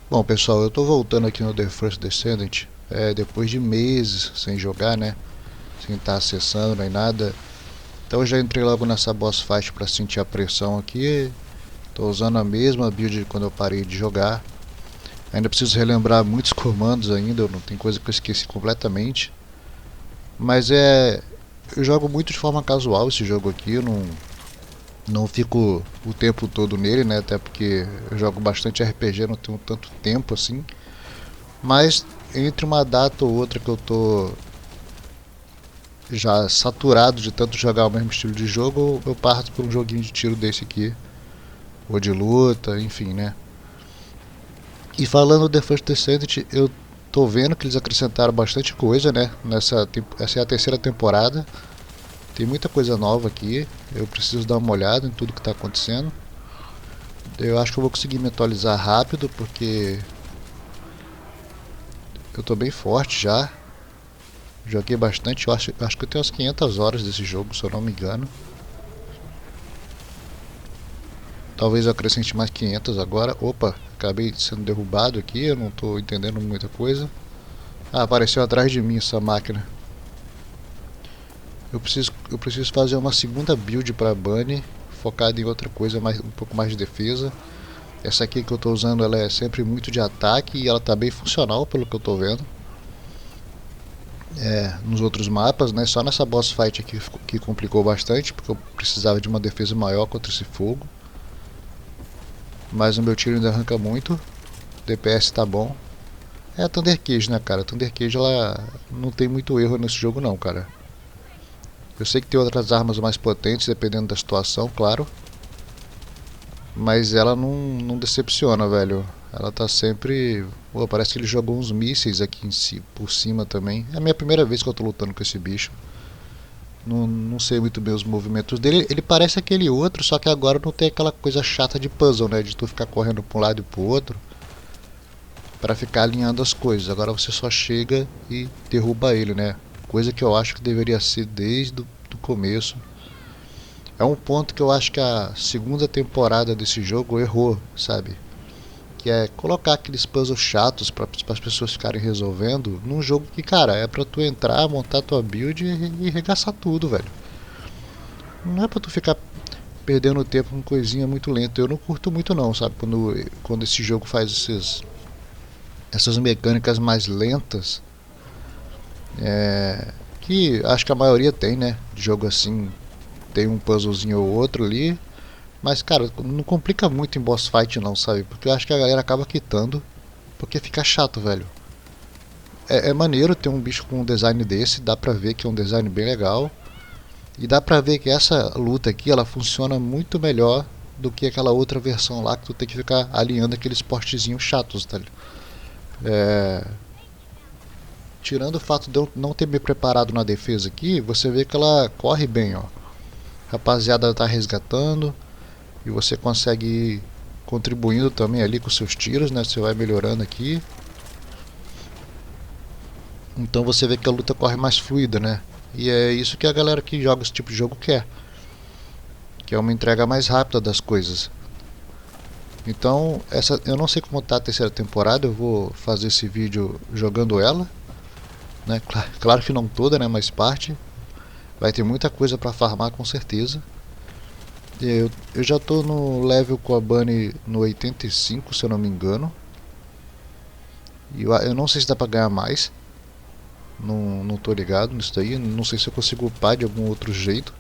Bom, pessoal, eu tô voltando aqui no The First Descendant, depois de meses sem jogar, né? Sem estar acessando nem nada. Então eu já entrei logo nessa boss fight pra sentir a pressão aqui. Tô usando a mesma build de quando eu parei de jogar. Ainda preciso relembrar muitos comandos ainda, não tem coisa que eu esqueci completamente. Mas eu jogo muito de forma casual esse jogo aqui, eu não fico o tempo todo nele, né? Até porque eu jogo bastante RPG, não tenho tanto tempo assim. Mas entre uma data ou outra que eu tô já saturado de tanto jogar o mesmo estilo de jogo, eu parto por um joguinho de tiro desse aqui, ou de luta, enfim, né? E falando do The First Descendant, eu tô vendo que eles acrescentaram bastante coisa, né? Essa é a terceira temporada, tem muita coisa nova aqui, eu preciso dar uma olhada em tudo que está acontecendo. Eu acho que eu vou conseguir me atualizar rápido, porque eu tô bem forte já. Joguei bastante, eu acho que eu tenho umas 500 horas desse jogo, se eu não me engano. Talvez eu acrescente mais 500 agora. Opa, acabei sendo derrubado aqui, eu não estou entendendo muita coisa. Ah, apareceu atrás de mim essa máquina. Eu preciso fazer uma segunda build para Bunny, focada em outra coisa, um pouco mais de defesa. Essa aqui que eu estou usando, ela é sempre muito de ataque e ela está bem funcional pelo que eu estou vendo. Nos outros mapas, né? Só nessa boss fight aqui que complicou bastante, porque eu precisava de uma defesa maior contra esse fogo. Mas o meu tiro ainda arranca muito. DPS tá bom. É a Thunder Cage, né, cara? A Thunder Cage, ela não tem muito erro nesse jogo não, cara. Eu sei que tem outras armas mais potentes, dependendo da situação, claro. Mas ela não decepciona, velho. Ela tá sempre... Pô, parece que ele jogou uns mísseis aqui por cima também. É a minha primeira vez que eu tô lutando com esse bicho. Não sei muito bem os movimentos dele. Ele parece aquele outro, só que agora não tem aquela coisa chata de puzzle, né? De tu ficar correndo pra um lado e pro outro para ficar alinhando as coisas. Agora você só chega e derruba ele, né? Coisa que eu acho que deveria ser desde o começo. É um ponto que eu acho que a segunda temporada desse jogo errou, sabe? Que é colocar aqueles puzzles chatos para as pessoas ficarem resolvendo num jogo que, cara, é pra tu entrar, montar tua build e regaçar tudo, velho. Não é pra tu ficar perdendo tempo com coisinha muito lenta. Eu não curto muito não, sabe? Quando esse jogo faz essas mecânicas mais lentas, que acho que a maioria tem, né? De jogo assim, tem um puzzlezinho ou outro ali. Mas, cara, não complica muito em boss fight não, sabe? Porque eu acho que a galera acaba quitando, porque fica chato, velho. É maneiro ter um bicho com um design desse, dá pra ver que é um design bem legal. E dá pra ver que essa luta aqui, ela funciona muito melhor do que aquela outra versão lá que tu tem que ficar alinhando aqueles portezinhos chatos, tá? Tirando o fato de eu não ter me preparado na defesa aqui, você vê que ela corre bem, ó. A rapaziada tá resgatando e você consegue ir contribuindo também ali com seus tiros, né? Você vai melhorando aqui. Então você vê que a luta corre mais fluida, né? E é isso que a galera que joga esse tipo de jogo quer, que é uma entrega mais rápida das coisas. Então, eu não sei como tá a terceira temporada, eu vou fazer esse vídeo jogando ela, né? Claro que não toda, né? Mas parte. Vai ter muita coisa pra farmar com certeza. Eu já tô no level com a Bunny no 85, se eu não me engano. E eu não sei se dá pra ganhar mais. Não tô ligado nisso daí. Não sei se eu consigo upar de algum outro jeito.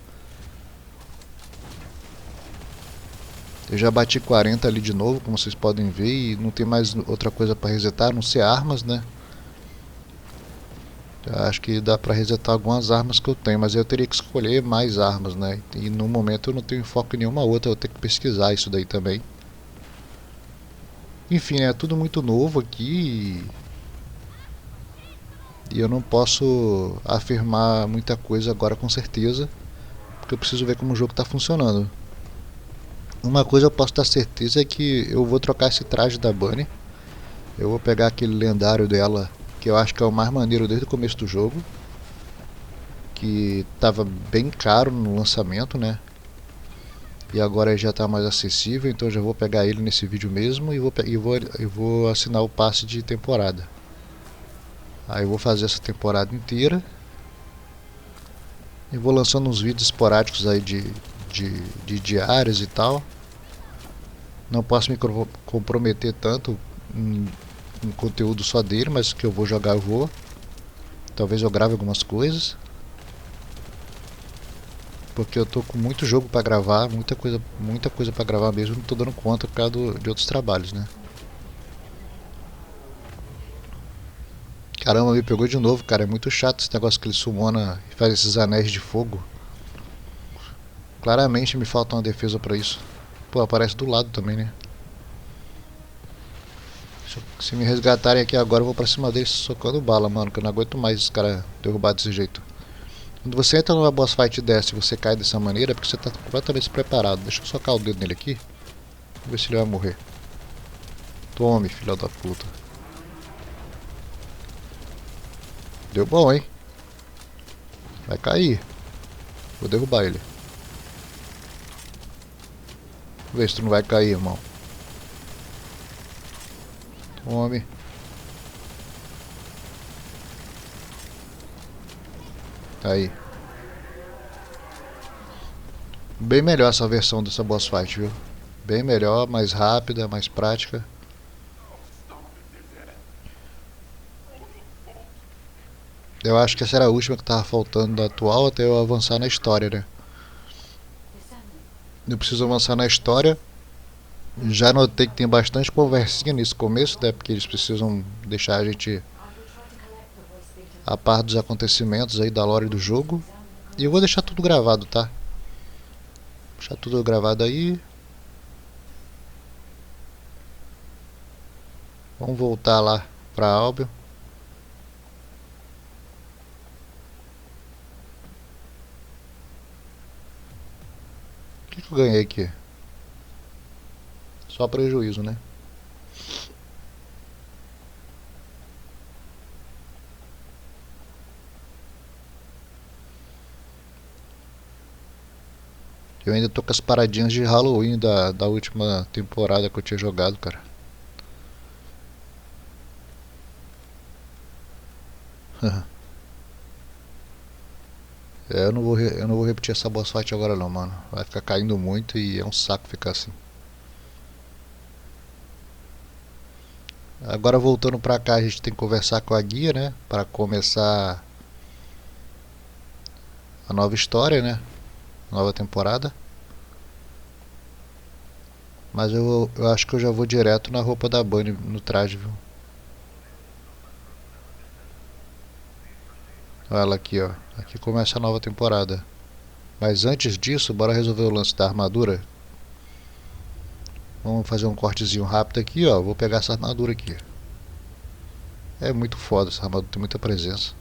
Eu já bati 40 ali de novo, como vocês podem ver. E não tem mais outra coisa pra resetar, a não ser armas, né? Eu acho que dá pra resetar algumas armas que eu tenho, mas eu teria que escolher mais armas, né? E no momento eu não tenho foco em nenhuma outra, eu vou ter que pesquisar isso daí também. Enfim, é tudo muito novo aqui e eu não posso afirmar muita coisa agora com certeza, porque eu preciso ver como o jogo está funcionando. Uma coisa eu posso ter certeza é que eu vou trocar esse traje da Bunny. Eu vou pegar aquele lendário dela, que eu acho que é o mais maneiro desde o começo do jogo, que estava bem caro no lançamento, né? E agora ele já está mais acessível, então eu já vou pegar ele nesse vídeo mesmo e vou assinar o passe de temporada. Aí eu vou fazer essa temporada inteira e vou lançando uns vídeos esporádicos aí de diários e tal. Não posso me comprometer tanto em conteúdo só dele, mas que eu vou jogar eu vou. Talvez eu grave algumas coisas, porque eu tô com muito jogo pra gravar, muita coisa pra gravar mesmo, não tô dando conta por causa de outros trabalhos, né? Caramba, me pegou de novo, cara, é muito chato esse negócio que ele sumona e faz esses anéis de fogo. Claramente me falta uma defesa pra isso. Pô, aparece do lado também, né? Se me resgatarem aqui agora, eu vou pra cima deles socando bala, mano, que eu não aguento mais esse cara derrubar desse jeito. Quando você entra numa boss fight dessa e você cai dessa maneira, é porque você está completamente despreparado. Deixa eu socar o dedo nele aqui. Vamos ver se ele vai morrer. Tome, filha da puta. Deu bom, hein? Vai cair. Vou derrubar ele. Vamos ver se tu não vai cair, irmão. Tome. Aí. Bem melhor essa versão dessa boss fight, viu? Bem melhor, mais rápida, mais prática. Eu acho que essa era a última que tava faltando da atual até eu avançar na história, né? Eu preciso avançar na história. Já notei que tem bastante conversinha nesse começo, né? Porque eles precisam deixar a gente a par dos acontecimentos aí da lore do jogo. E eu vou deixar tudo gravado, tá? Deixar tudo gravado aí. Vamos voltar lá pra Albion. O que eu ganhei aqui? Só prejuízo, né? Eu ainda tô com as paradinhas de Halloween da última temporada que eu tinha jogado, cara. Eu não vou repetir essa boss fight agora não, mano. Vai ficar caindo muito e é um saco ficar assim. Agora voltando pra cá, a gente tem que conversar com a guia, né? Para começar a nova história, né? Nova temporada. Mas eu acho que eu já vou direto na roupa da Bunny, no traje, viu? Olha ela aqui, ó. Aqui começa a nova temporada. Mas antes disso, bora resolver o lance da armadura. Vamos fazer um cortezinho rápido aqui, ó. Vou pegar essa armadura aqui. É muito foda essa armadura, tem muita presença.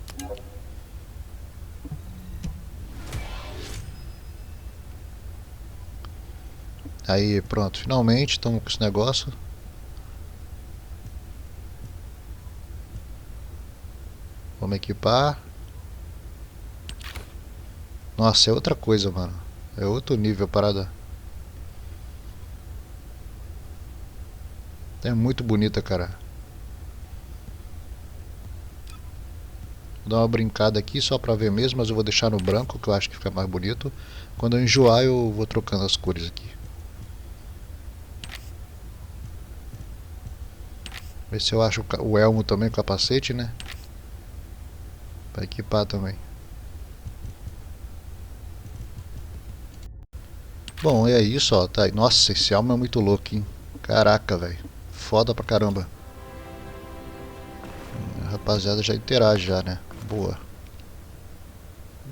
Aí, pronto. Finalmente, estamos com esse negócio. Vamos equipar. Nossa, é outra coisa, mano. É outro nível a parada. É muito bonita, cara. Vou dar uma brincada aqui só pra ver mesmo, mas eu vou deixar no branco, que eu acho que fica mais bonito. Quando eu enjoar, eu vou trocando as cores aqui. Ver se eu acho o elmo também, o capacete, né? Pra equipar também. Bom, é isso, ó. Tá aí. Nossa, esse elmo é muito louco, hein? Caraca, velho. Foda pra caramba. A rapaziada já interage já, né? Boa.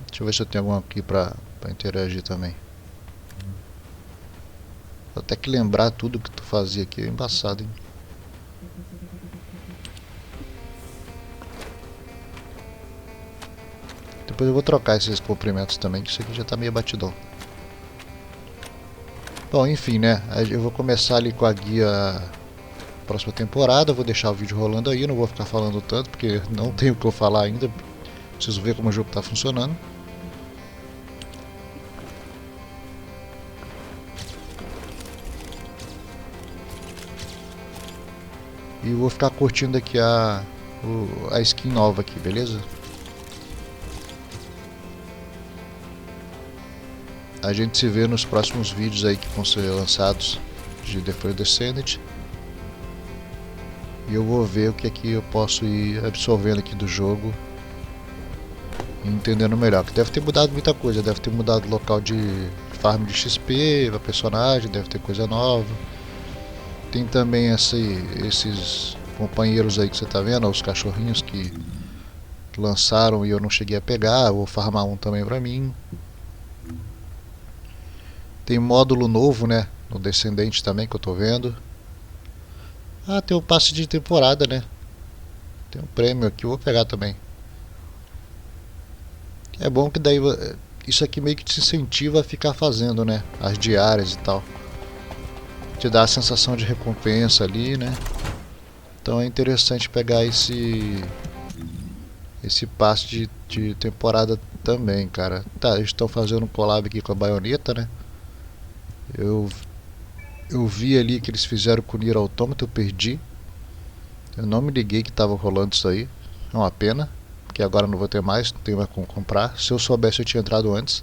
Deixa eu ver se eu tenho algum aqui pra interagir também. Vou até que lembrar tudo que tu fazia aqui. É embaçado, hein? Depois eu vou trocar esses comprimentos também, que isso aqui já tá meio batidão. Bom, enfim, né? Eu vou começar ali com a guia próxima temporada. Vou deixar o vídeo rolando aí, não vou ficar falando tanto, porque não tenho o que eu falar ainda. Preciso ver como o jogo tá funcionando. E vou ficar curtindo aqui a skin nova aqui, beleza? A gente se vê nos próximos vídeos aí que vão ser lançados de The First Descendant. E eu vou ver o que aqui eu posso ir absorvendo aqui do jogo e entendendo melhor. Que deve ter mudado muita coisa, deve ter mudado o local de farm de XP para personagem, deve ter coisa nova. Tem também esses companheiros aí que você tá vendo, os cachorrinhos que lançaram e eu não cheguei a pegar. Vou farmar um também pra mim. Tem módulo novo, né, no Descendente também que eu tô vendo. Ah, tem o passe de temporada, né? Tem um prêmio aqui, eu vou pegar também. É bom que daí isso aqui meio que te incentiva a ficar fazendo, né? As diárias e tal. Te dá a sensação de recompensa ali, né? Então é interessante pegar esse passe de temporada também, cara. Tá, eles estão fazendo um collab aqui com a baioneta, né? Eu vi ali que eles fizeram com o Nier Automata, eu perdi. Eu não me liguei que tava rolando isso aí. É uma pena, porque agora não vou ter mais, não tenho mais como comprar. Se eu soubesse eu tinha entrado antes.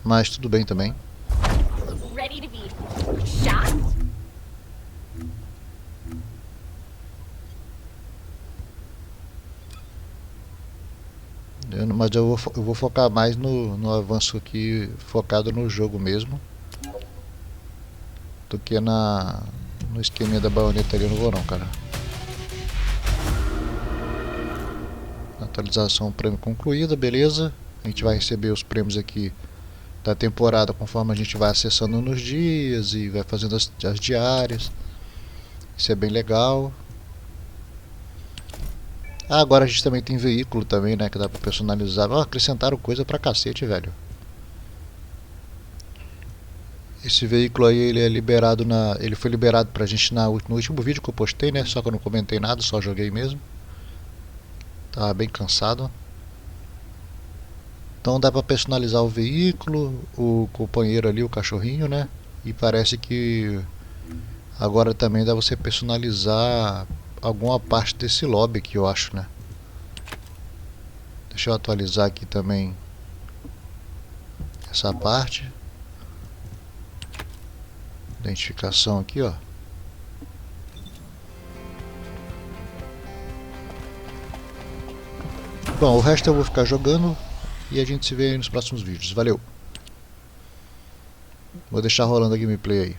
Mas tudo bem também. Ready to be shot? Mas eu vou focar mais no avanço aqui, focado no jogo mesmo, do que no esqueminha da baioneta ali. Eu não vou não, cara. Atualização, prêmio concluída, beleza. A gente vai receber os prêmios aqui da temporada conforme a gente vai acessando nos dias e vai fazendo as diárias. Isso é bem legal. Ah, agora a gente também tem veículo também, né, que dá pra personalizar. Oh, acrescentaram coisa pra cacete, velho. Esse veículo aí, ele é liberado ele foi liberado pra gente no último vídeo que eu postei, né? Só que eu não comentei nada, só joguei mesmo. Tava bem cansado. Então dá pra personalizar o veículo, o companheiro ali, o cachorrinho, né? E parece que agora também dá pra você personalizar alguma parte desse lobby aqui, eu acho, né? Deixa eu atualizar aqui também essa parte. Identificação aqui, ó. Bom, o resto eu vou ficar jogando e a gente se vê aí nos próximos vídeos. Valeu! Vou deixar rolando a gameplay aí.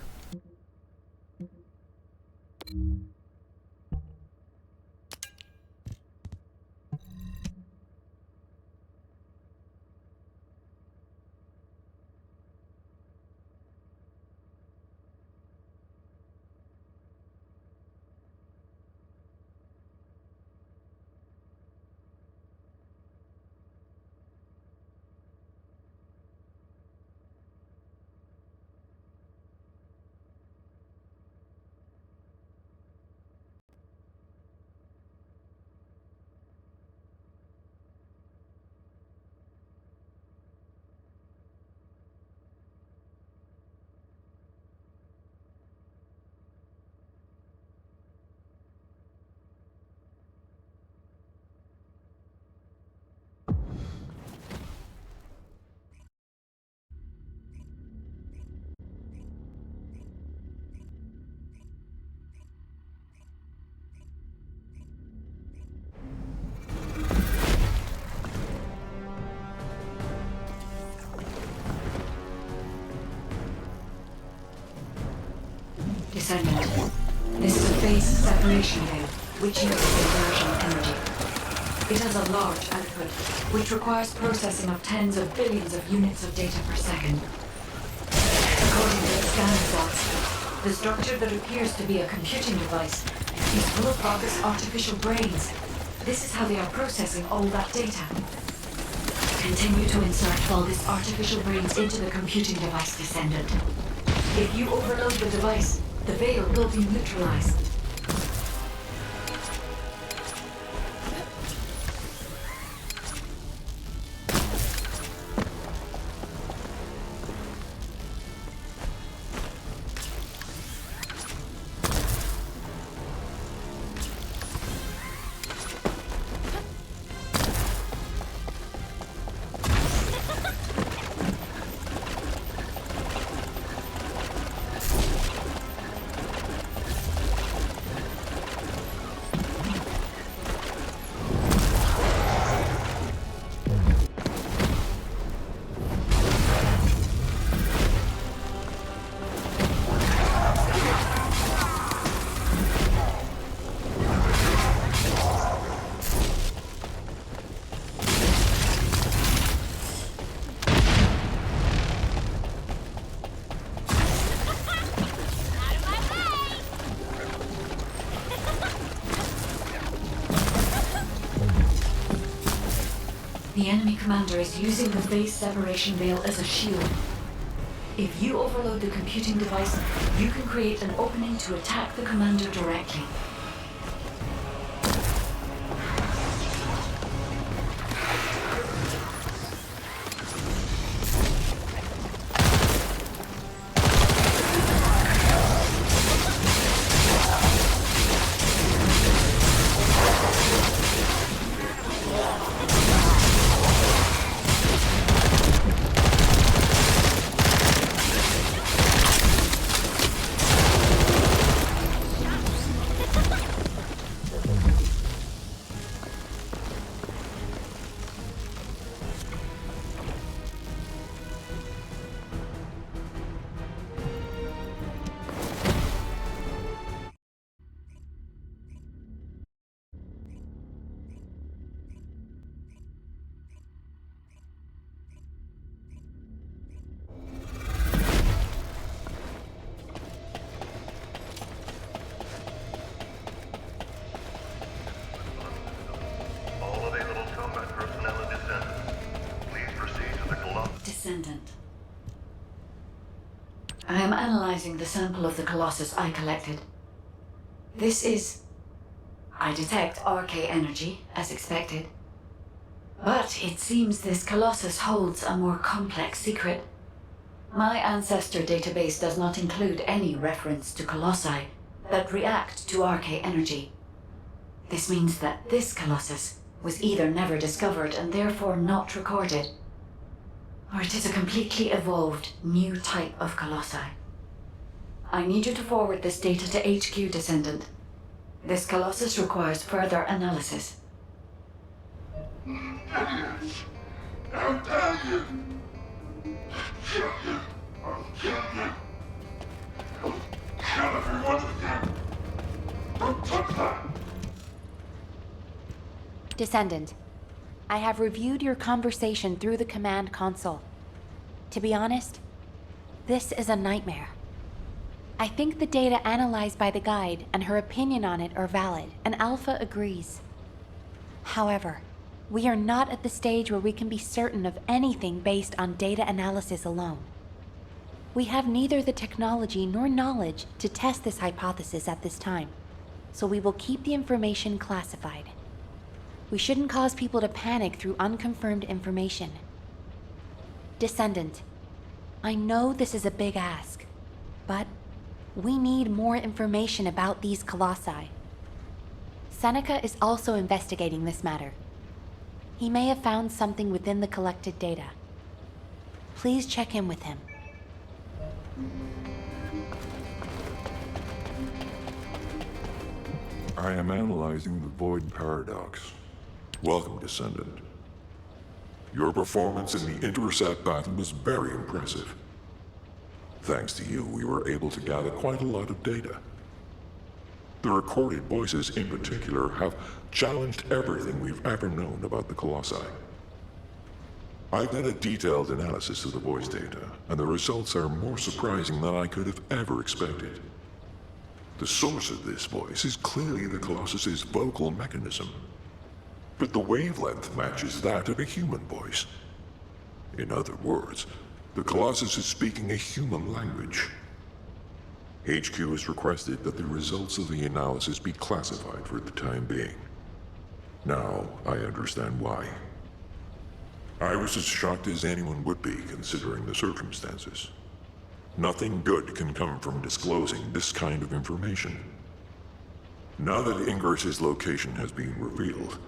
Descendant. This is a phase separation layer, which uses inversion energy. It has a large output, which requires processing of tens of billions of units of data per second. According to the scan results, the structure that appears to be a computing device is full of Bacchus' artificial brains. This is how they are processing all that data. Continue to insert all this artificial brains into the computing device, Descendant. If you overload the device, the veil will be neutralized. The enemy commander is using the base separation veil as a shield. If you overload the computing device, you can create an opening to attack the commander directly. Descendant. I am analyzing the sample of the Colossus I collected. I detect RK energy, as expected. But it seems this Colossus holds a more complex secret. My ancestor database does not include any reference to Colossi that react to RK energy. This means that this Colossus was either never discovered and therefore not recorded, or it is a completely evolved new type of Colossi. I need you to forward this data to HQ, Descendant. This Colossus requires further analysis. How dare you! Kill you! I'll kill you! I'll kill every one of you! Don't touch that! Descendant, I have reviewed your conversation through the command console. To be honest, this is a nightmare. I think the data analyzed by the guide and her opinion on it are valid, and Alpha agrees. However, we are not at the stage where we can be certain of anything based on data analysis alone. We have neither the technology nor knowledge to test this hypothesis at this time, so we will keep the information classified. We shouldn't cause people to panic through unconfirmed information. Descendant, I know this is a big ask, but we need more information about these colossi. Seneca is also investigating this matter. He may have found something within the collected data. Please check in with him. I am analyzing the void paradox. Welcome, Descendant. Your performance in the intercept battle was very impressive. Thanks to you, we were able to gather quite a lot of data. The recorded voices in particular have challenged everything we've ever known about the Colossi. I've done a detailed analysis of the voice data, and the results are more surprising than I could have ever expected. The source of this voice is clearly the Colossus's vocal mechanism, but the wavelength matches that of a human voice. In other words, the Colossus is speaking a human language. HQ has requested that the results of the analysis be classified for the time being. Now, I understand why. I was as shocked as anyone would be considering the circumstances. Nothing good can come from disclosing this kind of information. Now that Ingris's location has been revealed,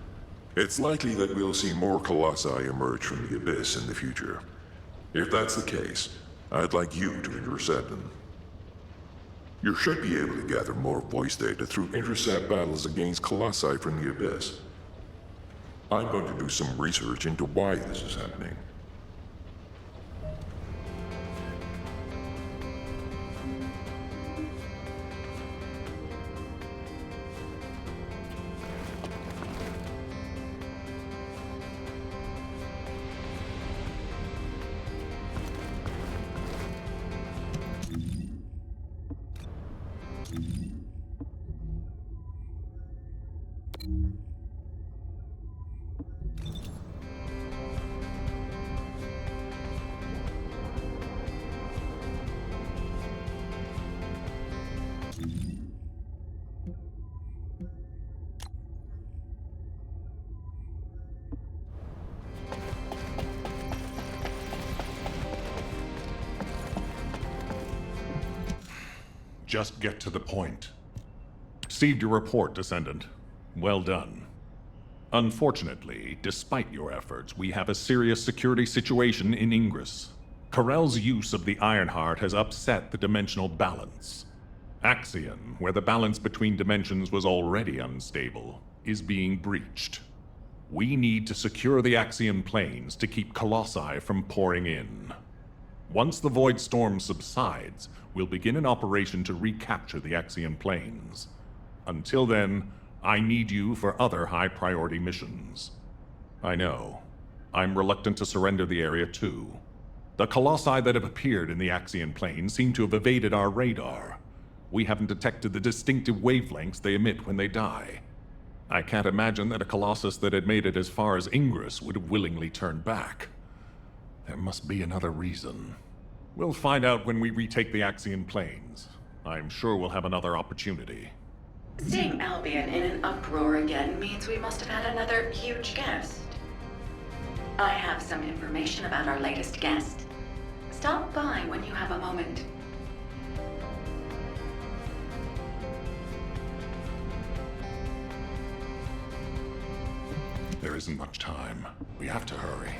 it's likely that we'll see more Colossi emerge from the Abyss in the future. If that's the case, I'd like you to intercept them. You should be able to gather more voice data through intercept battles against Colossi from the Abyss. I'm going to do some research into why this is happening. Just get to the point. Received your report, Descendant. Well done. Unfortunately, despite your efforts, we have a serious security situation in Ingress. Corell's use of the Ironheart has upset the dimensional balance. Axion, where the balance between dimensions was already unstable, is being breached. We need to secure the Axion planes to keep Colossi from pouring in. Once the Void Storm subsides, we'll begin an operation to recapture the Axion planes. Until then, I need you for other high-priority missions. I know. I'm reluctant to surrender the area too. The Colossi that have appeared in the Axion plane seem to have evaded our radar. We haven't detected the distinctive wavelengths they emit when they die. I can't imagine that a Colossus that had made it as far as Ingress would have willingly turned back. There must be another reason. We'll find out when we retake the Axion planes. I'm sure we'll have another opportunity. Seeing Albion in an uproar again means we must have had another huge guest. I have some information about our latest guest. Stop by when you have a moment. There isn't much time. We have to hurry.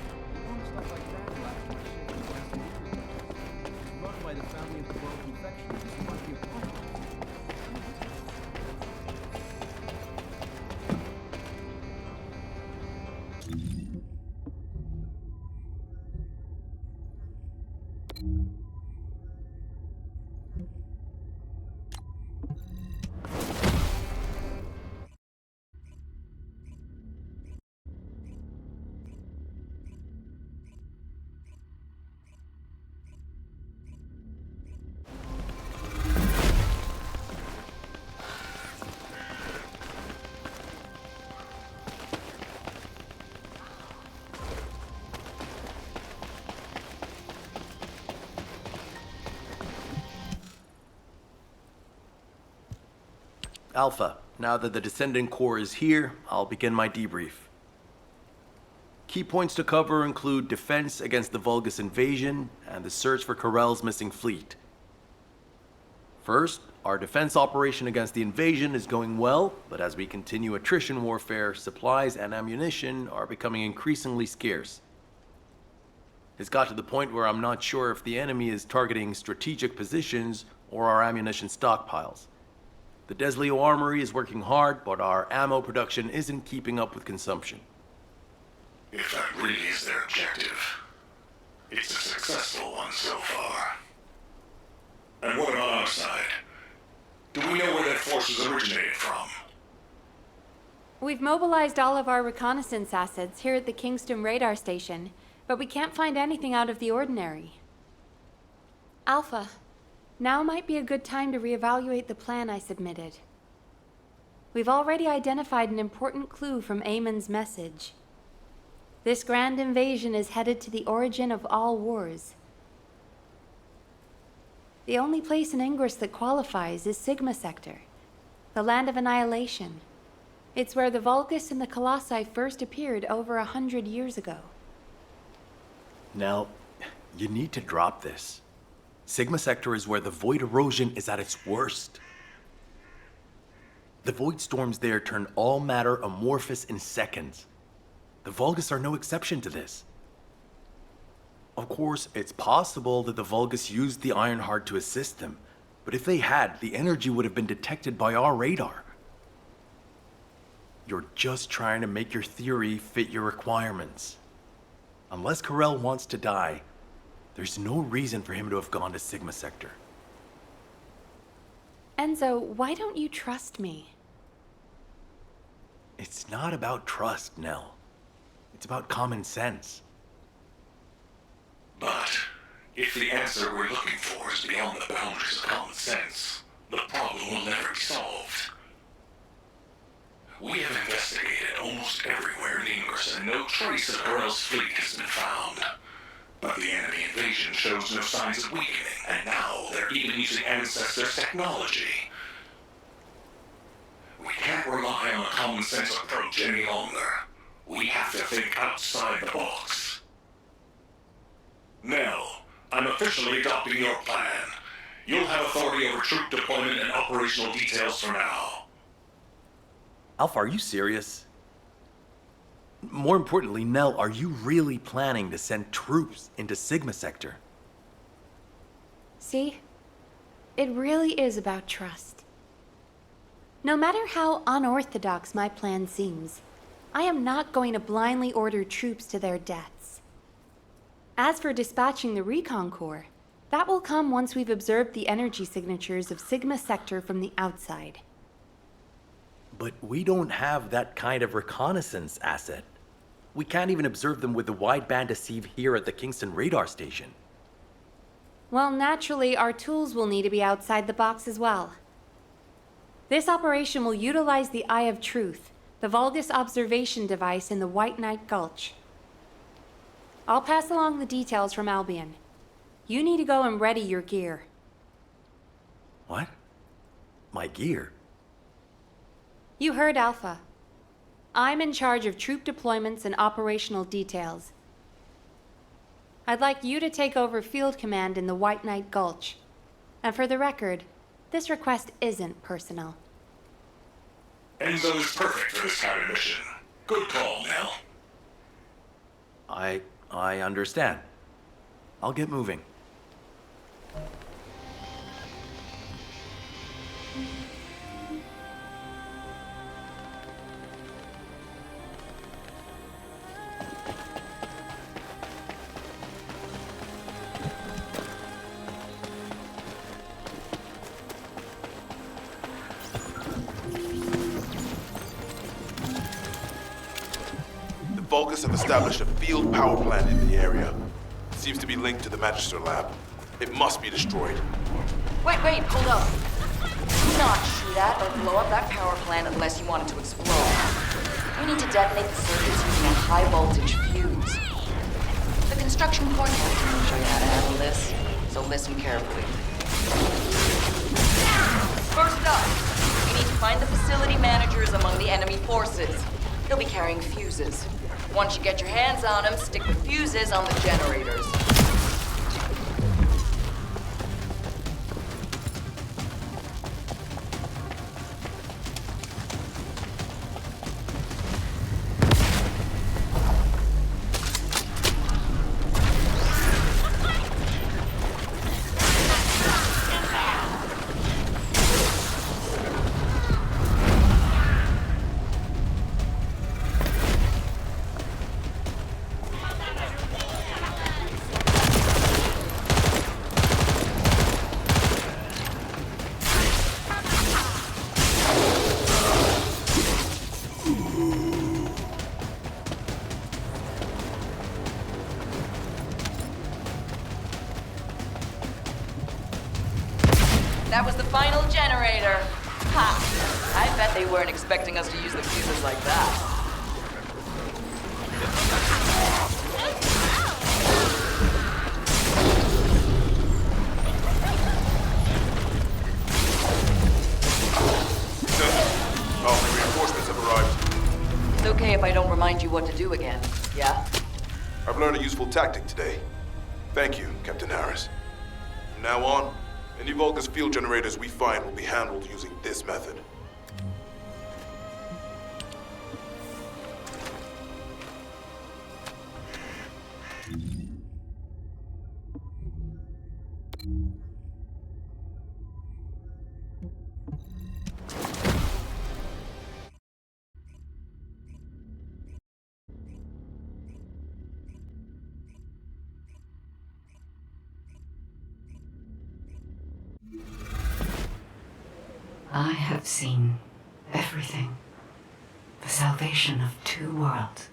Alpha, now that the Descendant Core is here, I'll begin my debrief. Key points to cover include defense against the Vulgus invasion and the search for Corell's missing fleet. First, our defense operation against the invasion is going well, but as we continue attrition warfare, supplies and ammunition are becoming increasingly scarce. It's got to the point where I'm not sure if the enemy is targeting strategic positions or our ammunition stockpiles. The Desleo Armory is working hard, but our ammo production isn't keeping up with consumption. If that really is their objective, it's a successful one so far. And what about our side? Do we know where that force was originated from? We've mobilized all of our reconnaissance assets here at the Kingston radar station, but we can't find anything out of the ordinary. Alpha, now might be a good time to reevaluate the plan I submitted. We've already identified an important clue from Amon's message. This grand invasion is headed to the origin of all wars. The only place in Ingress that qualifies is Sigma Sector, the land of annihilation. It's where the Vulgus and the Colossi first appeared over 100 years ago. Now, you need to drop this. Sigma Sector is where the void erosion is at its worst. The void storms there turn all matter amorphous in seconds. The Vulgus are no exception to this. Of course, it's possible that the Vulgus used the Ironheart to assist them, but if they had, the energy would have been detected by our radar. You're just trying to make your theory fit your requirements. Unless Corell wants to die, there's no reason for him to have gone to Sigma Sector. Enzo, why don't you trust me? It's not about trust, Nell. It's about common sense. But if the answer we're looking for is beyond the boundaries of common sense, the problem will never be solved. We have investigated almost everywhere in Ingress, and no trace of Corell's fleet has been found. But the enemy invasion shows no signs of weakening, and now they're even using Ancestors' technology. We can't rely on a common sense approach any longer. We have to think outside the box. Nell, I'm officially adopting your plan. You'll have authority over troop deployment operational details for now. Alpha, are you serious? More importantly, Nell, are you really planning to send troops into Sigma Sector? See? It really is about trust. No matter how unorthodox my plan seems, I am not going to blindly order troops to their deaths. As for dispatching the Recon Corps, that will come once we've observed the energy signatures of Sigma Sector from the outside. But we don't have that kind of reconnaissance asset. We can't even observe them with the wideband deceive here at the Kingston radar station. Well, naturally, our tools will need to be outside the box as well. This operation will utilize the Eye of Truth, the Vulgus observation device in the White Knight Gulch. I'll pass along the details from Albion. You need to go and ready your gear. What? My gear? You heard Alpha. I'm in charge of troop deployments and operational details. I'd like you to take over field command in the White Knight Gulch. And for the record, this request isn't personal. Enzo is perfect for this kind of mission. Good call, Nell. I understand. I'll get moving. Vulgus have established a field power plant in the area. It seems to be linked to the Magister lab. It must be destroyed. Wait, hold up. Do not shoot at or blow up that power plant unless you want it to explode. We need to detonate the circuits using a high voltage fuse. The construction coordinator will show you how to handle this, so listen carefully. First up, we need to find the facility managers among the enemy forces. They'll be carrying fuses. Once you get your hands on them, stick the fuses on the generators. That was the final generator. Ha! I bet they weren't expecting us to use the fuses like that. Oh, reinforcements have arrived. It's okay if I don't remind you what to do again, yeah? I've learned a useful tactic today. Thank you, Captain Harris. From now on, any Vulgus field generators we find will be handled using this method. I have seen everything. The salvation of two worlds.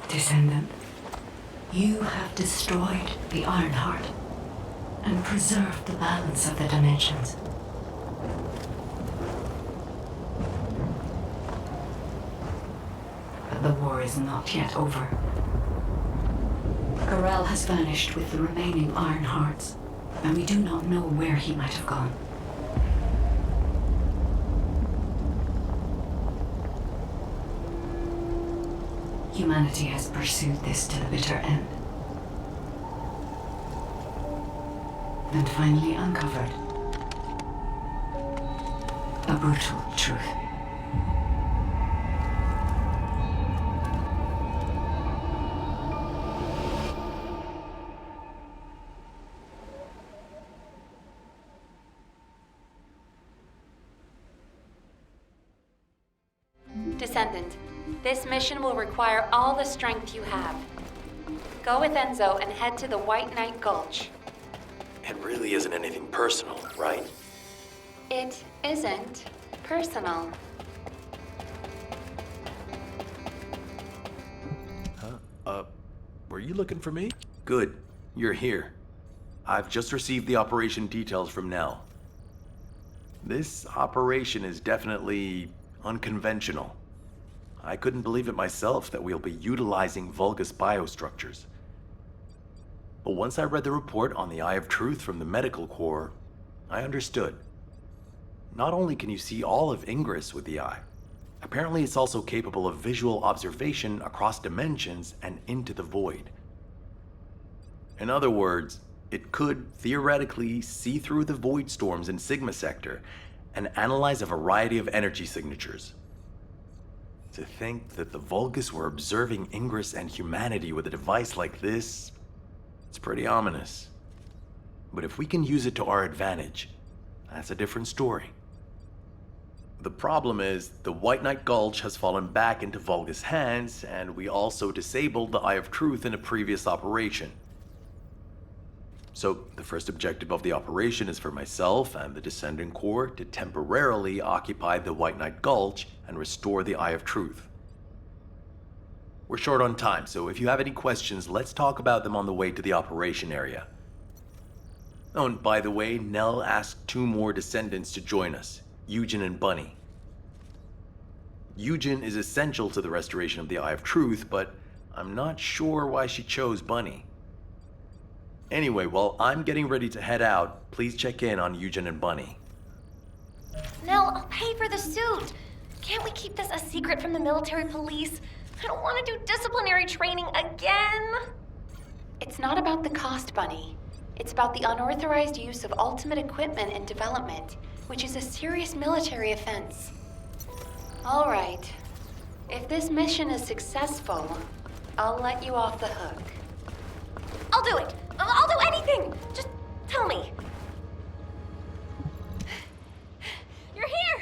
Descendant, you have destroyed the Ironheart and preserved the balance of the dimensions. But the war is not yet over. Corel has vanished with the remaining Iron Hearts, and we do not know where he might have gone. Humanity has pursued this to the bitter end. And finally uncovered a brutal truth. Descendant, this mission will require all the strength you have. Go with Enzo and head to the White Knight Gulch. It really isn't anything personal, right? It isn't personal. Were you looking for me? Good. You're here. I've just received the operation details from Nell. This operation is definitely unconventional. I couldn't believe it myself that we'll be utilizing Vulgus biostructures. But once I read the report on the Eye of Truth from the Medical Corps, I understood. Not only can you see all of Ingress with the eye, apparently it's also capable of visual observation across dimensions and into the void. In other words, it could theoretically see through the void storms in Sigma Sector and analyze a variety of energy signatures. To think that the Vulgus were observing Ingress and humanity with a device like this, it's pretty ominous. But if we can use it to our advantage, that's a different story. The problem is, the White Knight Gulch has fallen back into Vulgus hands, and we also disabled the Eye of Truth in a previous operation. So, the first objective of the operation is for myself and the Descendant Corps to temporarily occupy the White Knight Gulch and restore the Eye of Truth. We're short on time, so if you have any questions, let's talk about them on the way to the operation area. Oh, and by the way, Nell asked 2 more Descendants to join us, Eugen and Bunny. Eugen is essential to the restoration of the Eye of Truth, but I'm not sure why she chose Bunny. Anyway, while I'm getting ready to head out, please check in on Eugen and Bunny. Nell, I'll pay for the suit. Can't we keep this a secret from the military police? I don't want to do disciplinary training again. It's not about the cost, Bunny. It's about the unauthorized use of ultimate equipment and development, which is a serious military offense. All right. If this mission is successful, I'll let you off the hook. I'll do it. I'll do anything. Just tell me. You're here.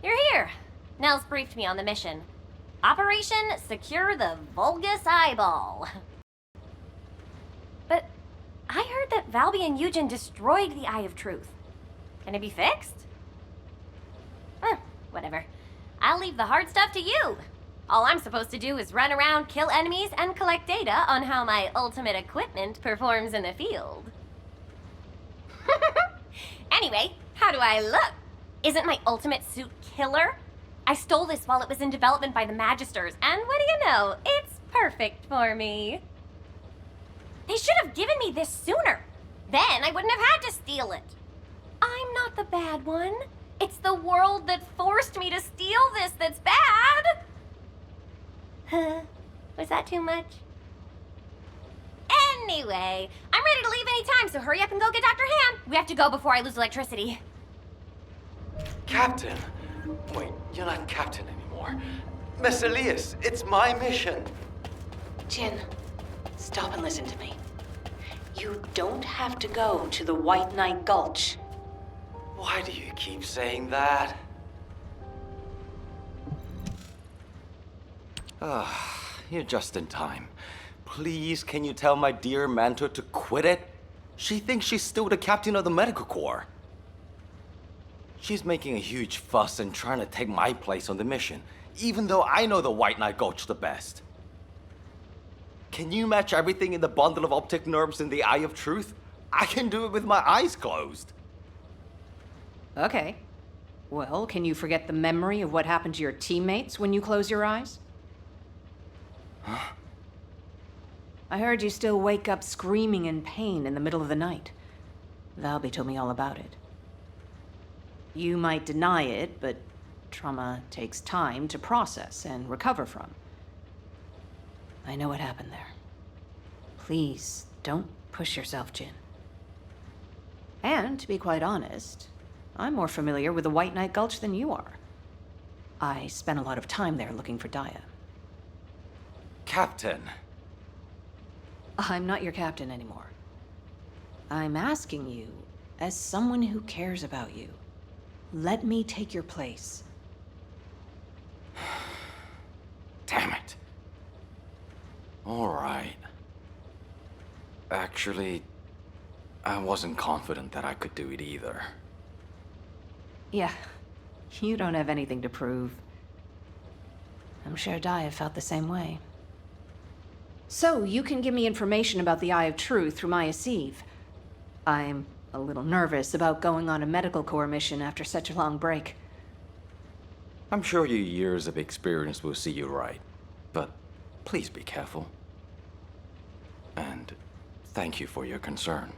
You're here. Nell's briefed me on the mission. Operation Secure the Vulgus Eyeball. But I heard that Valby and Eugen destroyed the Eye of Truth. Can it be fixed? Whatever. I'll leave the hard stuff to you. All I'm supposed to do is run around, kill enemies, and collect data on how my ultimate equipment performs in the field. Anyway, how do I look? Isn't my ultimate suit killer? I stole this while it was in development by the Magisters, and what do you know? It's perfect for me. They should have given me this sooner. Then I wouldn't have had to steal it. I'm not the bad one. It's the world that forced me to steal this that's bad. Was that too much? Anyway, I'm ready to leave any time, so hurry up and go get Dr. Han. We have to go before I lose electricity. Captain? Wait, you're not Captain anymore. Miss Elias, it's my mission. Jin, stop and listen to me. You don't have to go to the White Knight Gulch. Why do you keep saying that? You're just in time. Please, can you tell my dear mentor to quit it? She thinks she's still the captain of the Medical Corps. She's making a huge fuss and trying to take my place on the mission, even though I know the White Knight Gulch the best. Can you match everything in the bundle of optic nerves in the Eye of Truth? I can do it with my eyes closed. Okay. Well, can you forget the memory of what happened to your teammates when you close your eyes? I heard you still wake up screaming in pain in the middle of the night. Valby told me all about it. You might deny it, but trauma takes time to process and recover from. I know what happened there. Please, don't push yourself, Jin. And, to be quite honest, I'm more familiar with the White Knight Gulch than you are. I spent a lot of time there looking for Daya. Captain! I'm not your captain anymore. I'm asking you, as someone who cares about you, let me take your place. Damn it. All right. Actually, I wasn't confident that I could do it either. Yeah, you don't have anything to prove. I'm sure Daya felt the same way. So, you can give me information about the Eye of Truth through Maya Sieve. I'm a little nervous about going on a medical corps mission after such a long break. I'm sure your years of experience will see you right, but please be careful. And thank you for your concern.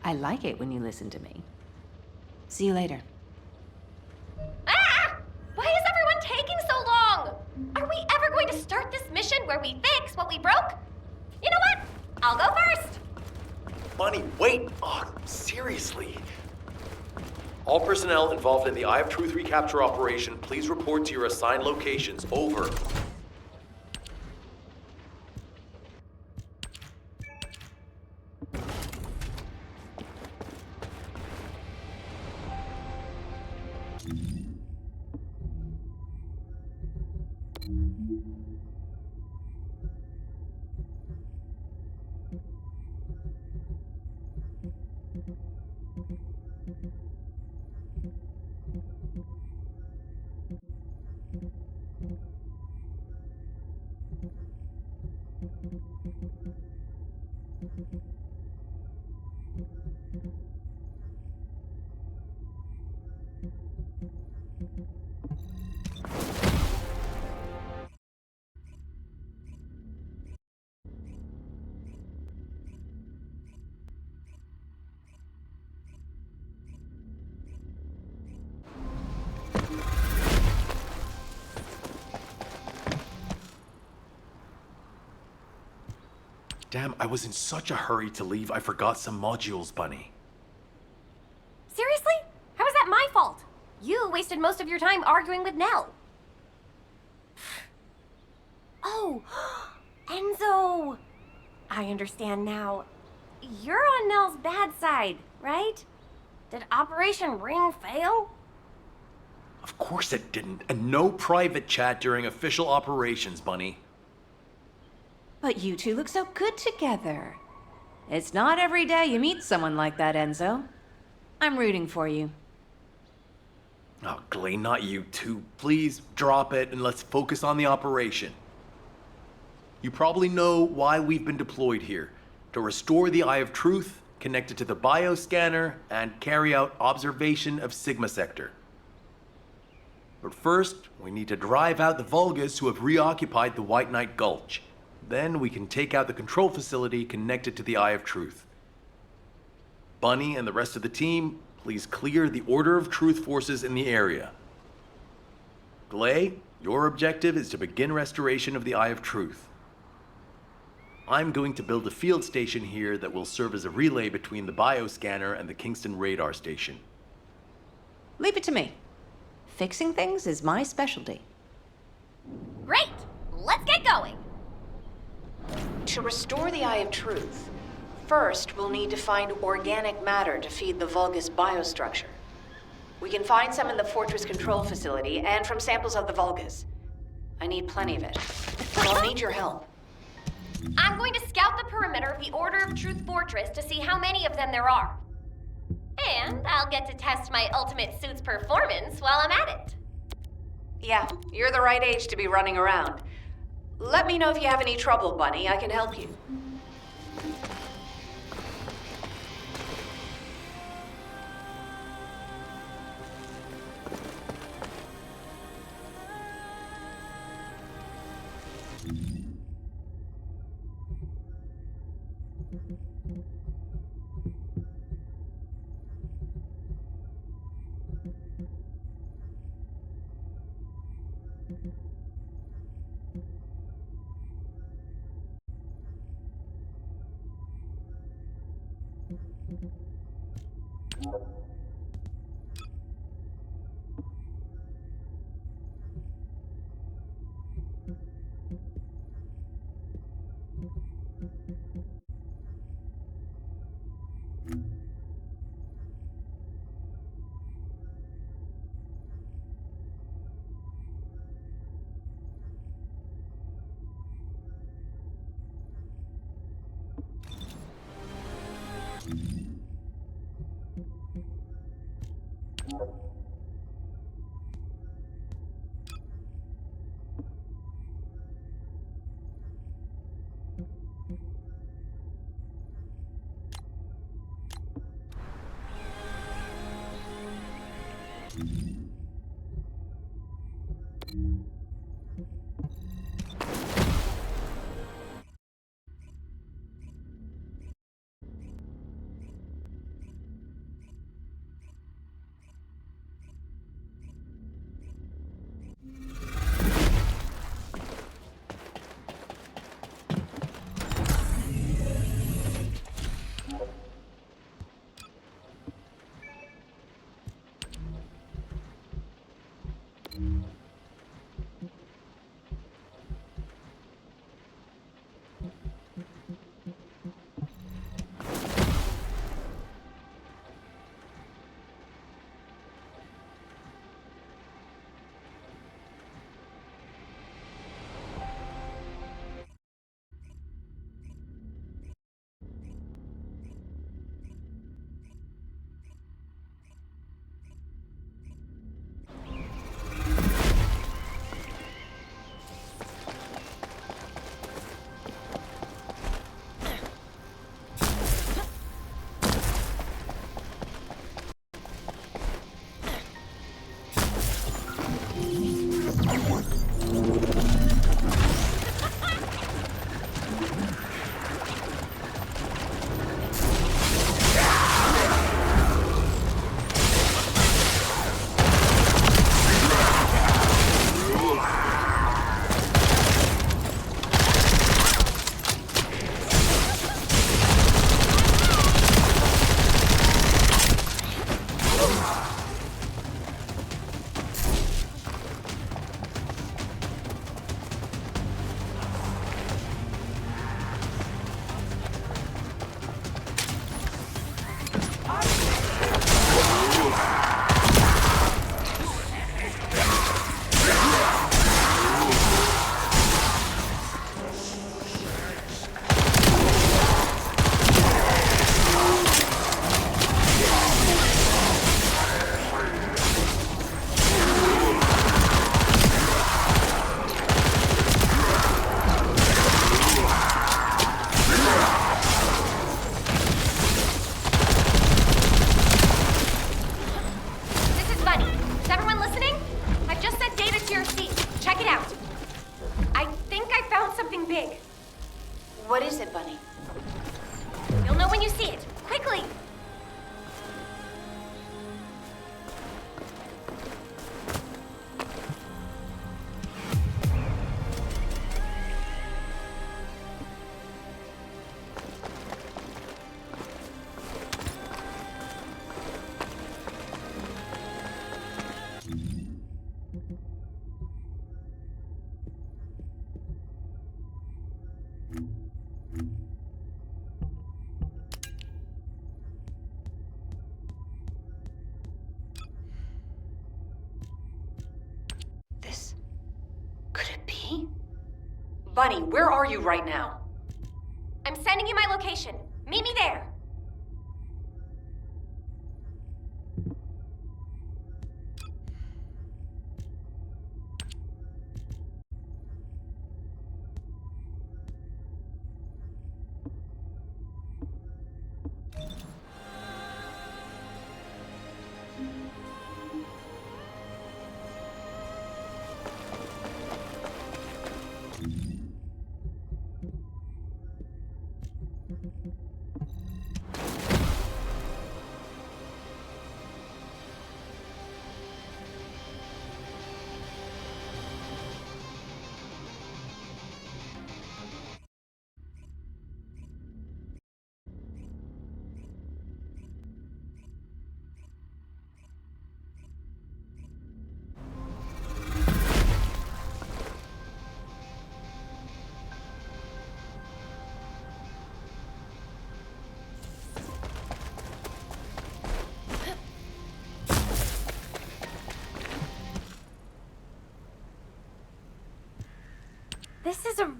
I like it when you listen to me. See you later. Ah! Why is everyone taking so long? Are we ever going to start this mission where we fix what we broke? You know what? I'll go first. Bunny, wait! Oh, seriously. All personnel involved in the Eye of Truth recapture operation, please report to your assigned locations. Over. Damn, I was in such a hurry to leave, I forgot some modules, Bunny. Seriously? How is that my fault? You wasted most of your time arguing with Nell. Oh, Enzo! I understand now. You're on Nell's bad side, right? Did Operation Ring fail? Of course it didn't, and no private chat during official operations, Bunny. But you two look so good together. It's not every day you meet someone like that, Enzo. I'm rooting for you. Oh, Glay, not you too. Please drop it and let's focus on the operation. You probably know why we've been deployed here. To restore the Eye of Truth, connect it to the bioscanner, and carry out observation of Sigma Sector. But first, we need to drive out the Vulgus who have reoccupied the White Knight Gulch. Then we can take out the control facility connected to the Eye of Truth. Bunny and the rest of the team, please clear the Order of Truth forces in the area. Glay, your objective is to begin restoration of the Eye of Truth. I'm going to build a field station here that will serve as a relay between the bioscanner and the Kingston radar station. Leave it to me. Fixing things is my specialty. Great! Let's get going! To restore the Eye of Truth, first we'll need to find organic matter to feed the Vulgus biostructure. We can find some in the Fortress control facility and from samples of the Vulgus. I need plenty of it. But I'll need your help. I'm going to scout the perimeter of the Order of Truth Fortress to see how many of them there are. And I'll get to test my ultimate suit's performance while I'm at it. Yeah, you're the right age to be running around. Let me know if you have any trouble, Bunny. I can help you. What is it, Bunny? You'll know when you see it. Quickly! Bunny, where are you right now? I'm sending you my location. Meet me there.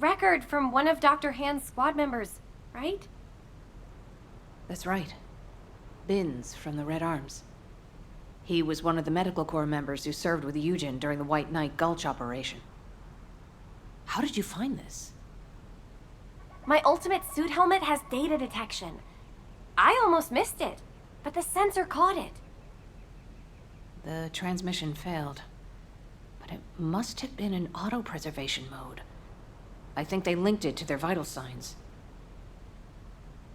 record from one of Dr. Hand's squad members, right? That's right. Binns from the Red Arms. He was one of the Medical Corps members who served with Eugen during the White Knight Gulch operation. How did you find this? My ultimate suit helmet has data detection. I almost missed it, but the sensor caught it. The transmission failed, but it must have been in auto-preservation mode. I think they linked it to their vital signs.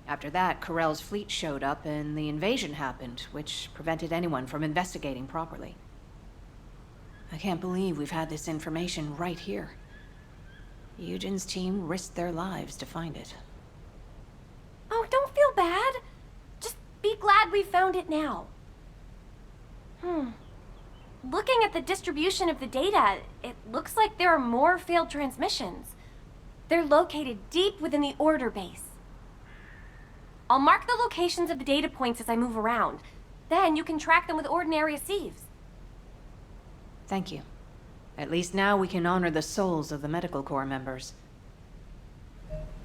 After that, Corell's fleet showed up and the invasion happened, which prevented anyone from investigating properly. I can't believe we've had this information right here. Eugen's team risked their lives to find it. Oh, don't feel bad. Just be glad we found it now. Looking at the distribution of the data, it looks like there are more failed transmissions. They're located deep within the order base. I'll mark the locations of the data points as I move around. Then you can track them with ordinary sieves. Thank you. At least now we can honor the souls of the Medical Corps members.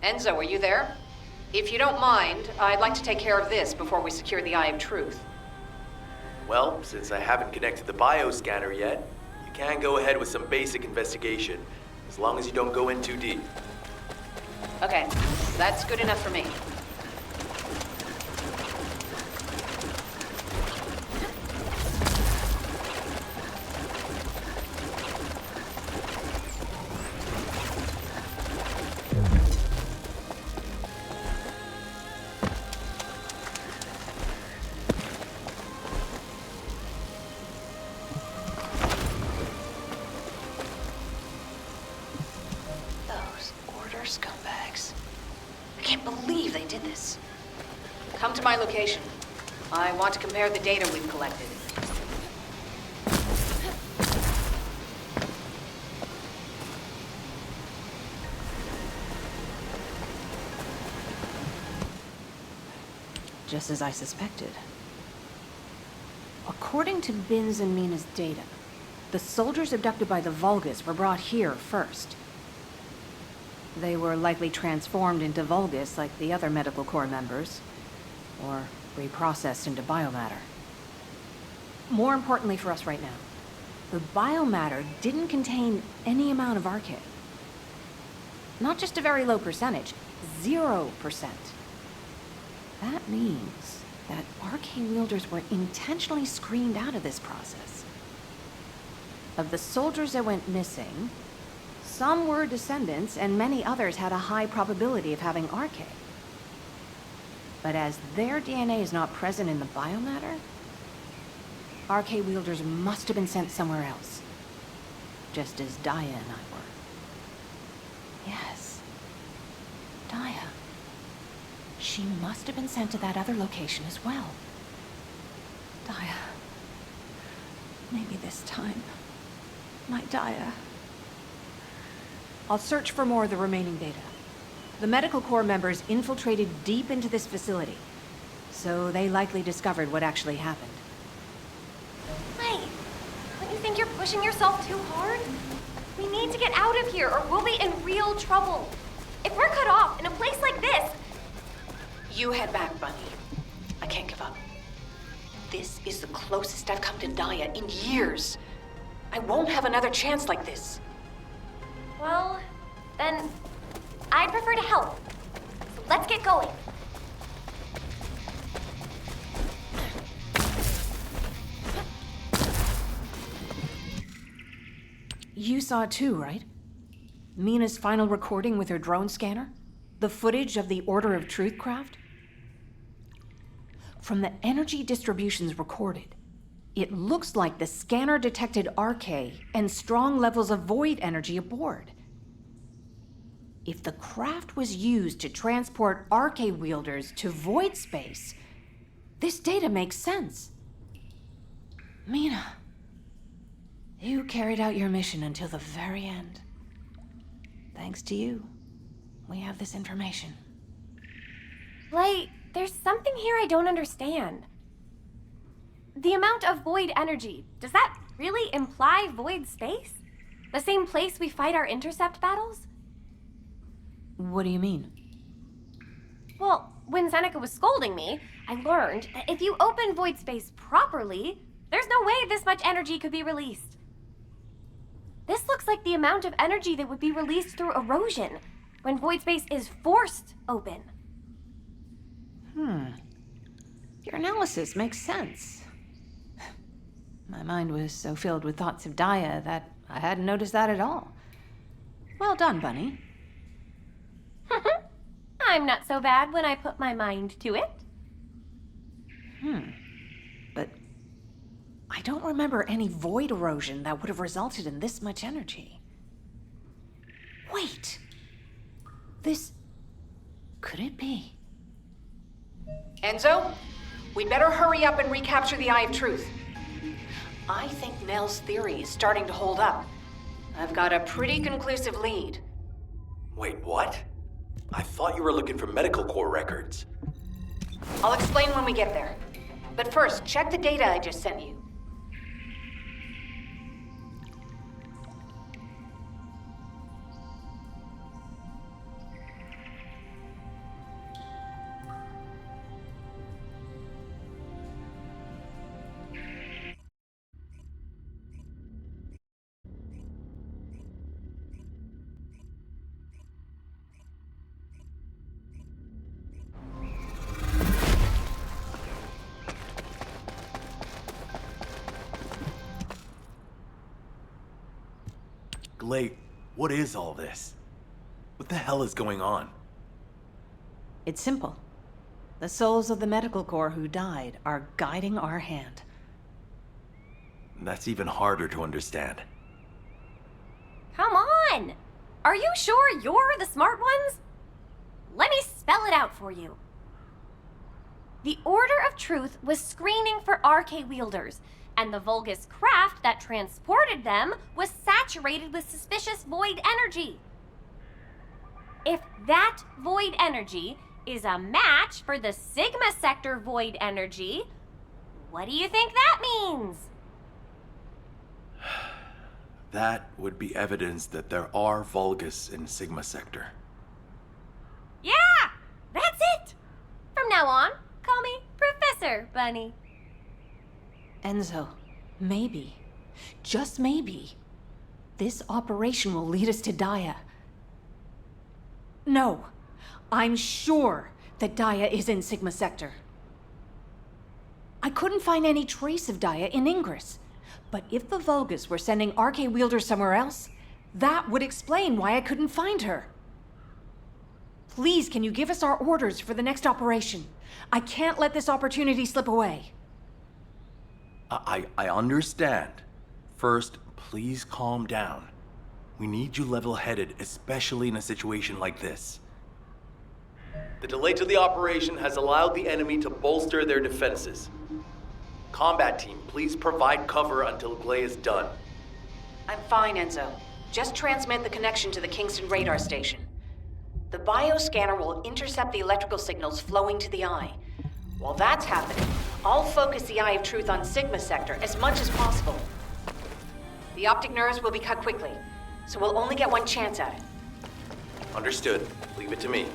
Enzo, are you there? If you don't mind, I'd like to take care of this before we secure the Eye of Truth. Well, since I haven't connected the bioscanner yet, you can go ahead with some basic investigation, as long as you don't go in too deep. Okay, that's good enough for me. Scumbags. I can't believe they did this. Come to my location. I want to compare the data we've collected. Just as I suspected. According to Binns and Mina's data, the soldiers abducted by the Vulgus were brought here first. They were likely transformed into Vulgus like the other Medical Corps members, or reprocessed into biomatter. More importantly for us right now, the biomatter didn't contain any amount of RK. Not just a very low percentage, 0%. That means that RK wielders were intentionally screened out of this process. Of the soldiers that went missing, some were descendants, and many others had a high probability of having RK. But as their DNA is not present in the biomatter, RK wielders must have been sent somewhere else. Just as Daya and I were. Yes. Daya. She must have been sent to that other location as well. Daya. Maybe this time. My Daya. I'll search for more of the remaining data. The Medical Corps members infiltrated deep into this facility, so they likely discovered what actually happened. Wait, don't you think you're pushing yourself too hard? We need to get out of here or we'll be in real trouble. If we're cut off in a place like this... You head back, Bunny. I can't give up. This is the closest I've come to Daya in years. I won't have another chance like this. Well, then I'd prefer to help. So let's get going. You saw it too, right? Mina's final recording with her drone scanner? The footage of the Order of Truth craft? From the energy distributions recorded, it looks like the scanner detected RK and strong levels of void energy aboard. If the craft was used to transport RK wielders to void space, this data makes sense. Mina, you carried out your mission until the very end. Thanks to you, we have this information. Wait, there's something here I don't understand. The amount of void energy, does that really imply void space? The same place we fight our intercept battles? What do you mean? Well, when Seneca was scolding me, I learned that if you open void space properly, there's no way this much energy could be released. This looks like the amount of energy that would be released through erosion when void space is forced open. Your analysis makes sense. My mind was so filled with thoughts of Daya that I hadn't noticed that at all. Well done, Bunny. I'm not so bad when I put my mind to it. But I don't remember any void erosion that would have resulted in this much energy. Wait. This... could it be? Enzo, we'd better hurry up and recapture the Eye of Truth. I think Nell's theory is starting to hold up. I've got a pretty conclusive lead. Wait, what? I thought you were looking for medical corps records. I'll explain when we get there. But first, check the data I just sent you. Glade, what is all this? What the hell is going on? It's simple. The souls of the medical corps who died are guiding our hand. That's even harder to understand. Come on! Are you sure you're the smart ones? Let me spell it out for you. The Order of Truth was screening for RK wielders, and the Vulgus craft that transported them was saturated with suspicious void energy. If that void energy is a match for the Sigma sector void energy, what do you think that means? That would be evidence that there are Vulgus in Sigma sector. Yeah! That's it! From now on, call me Professor Bunny. Enzo, maybe, just maybe, this operation will lead us to Daya. No, I'm sure that Daya is in Sigma Sector. I couldn't find any trace of Daya in Ingress, but if the Vulgus were sending RK wielders somewhere else, that would explain why I couldn't find her. Please, can you give us our orders for the next operation? I can't let this opportunity slip away. I understand. First, please calm down. We need you level-headed, especially in a situation like this. The delay to the operation has allowed the enemy to bolster their defenses. Combat team, please provide cover until Glay is done. I'm fine, Enzo. Just transmit the connection to the Kingston radar station. The bioscanner will intercept the electrical signals flowing to the eye. While that's happening, I'll focus the Eye of Truth on Sigma Sector as much as possible. The optic nerves will be cut quickly, so we'll only get one chance at it. Understood. Leave it to me.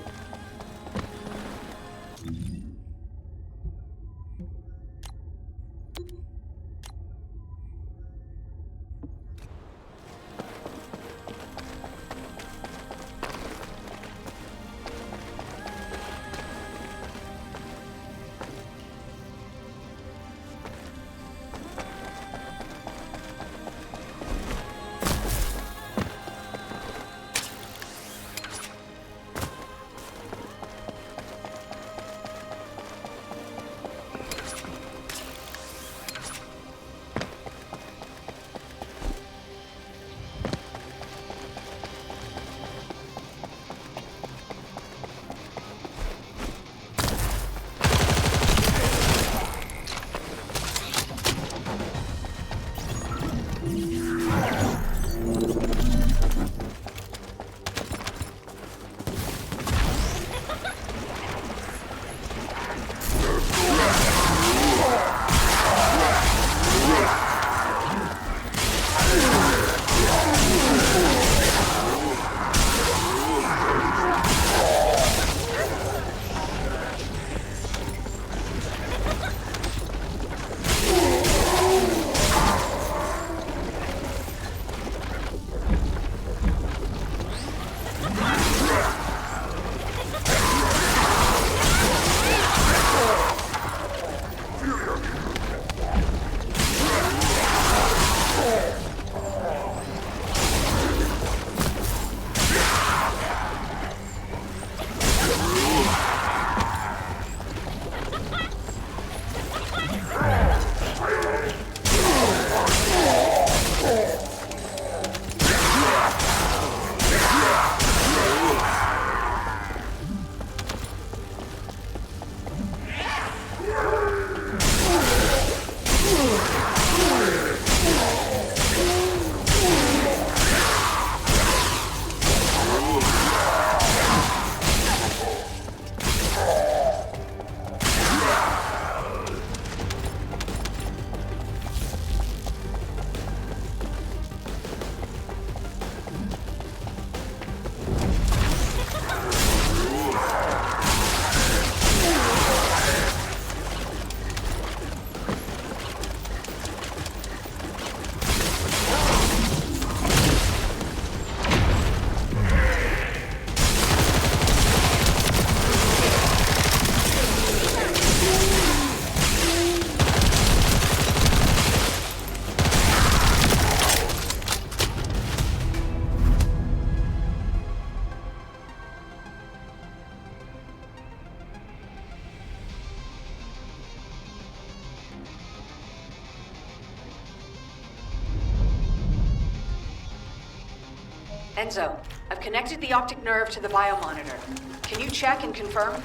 Enzo, I've connected the optic nerve to the biomonitor. Can you check and confirm?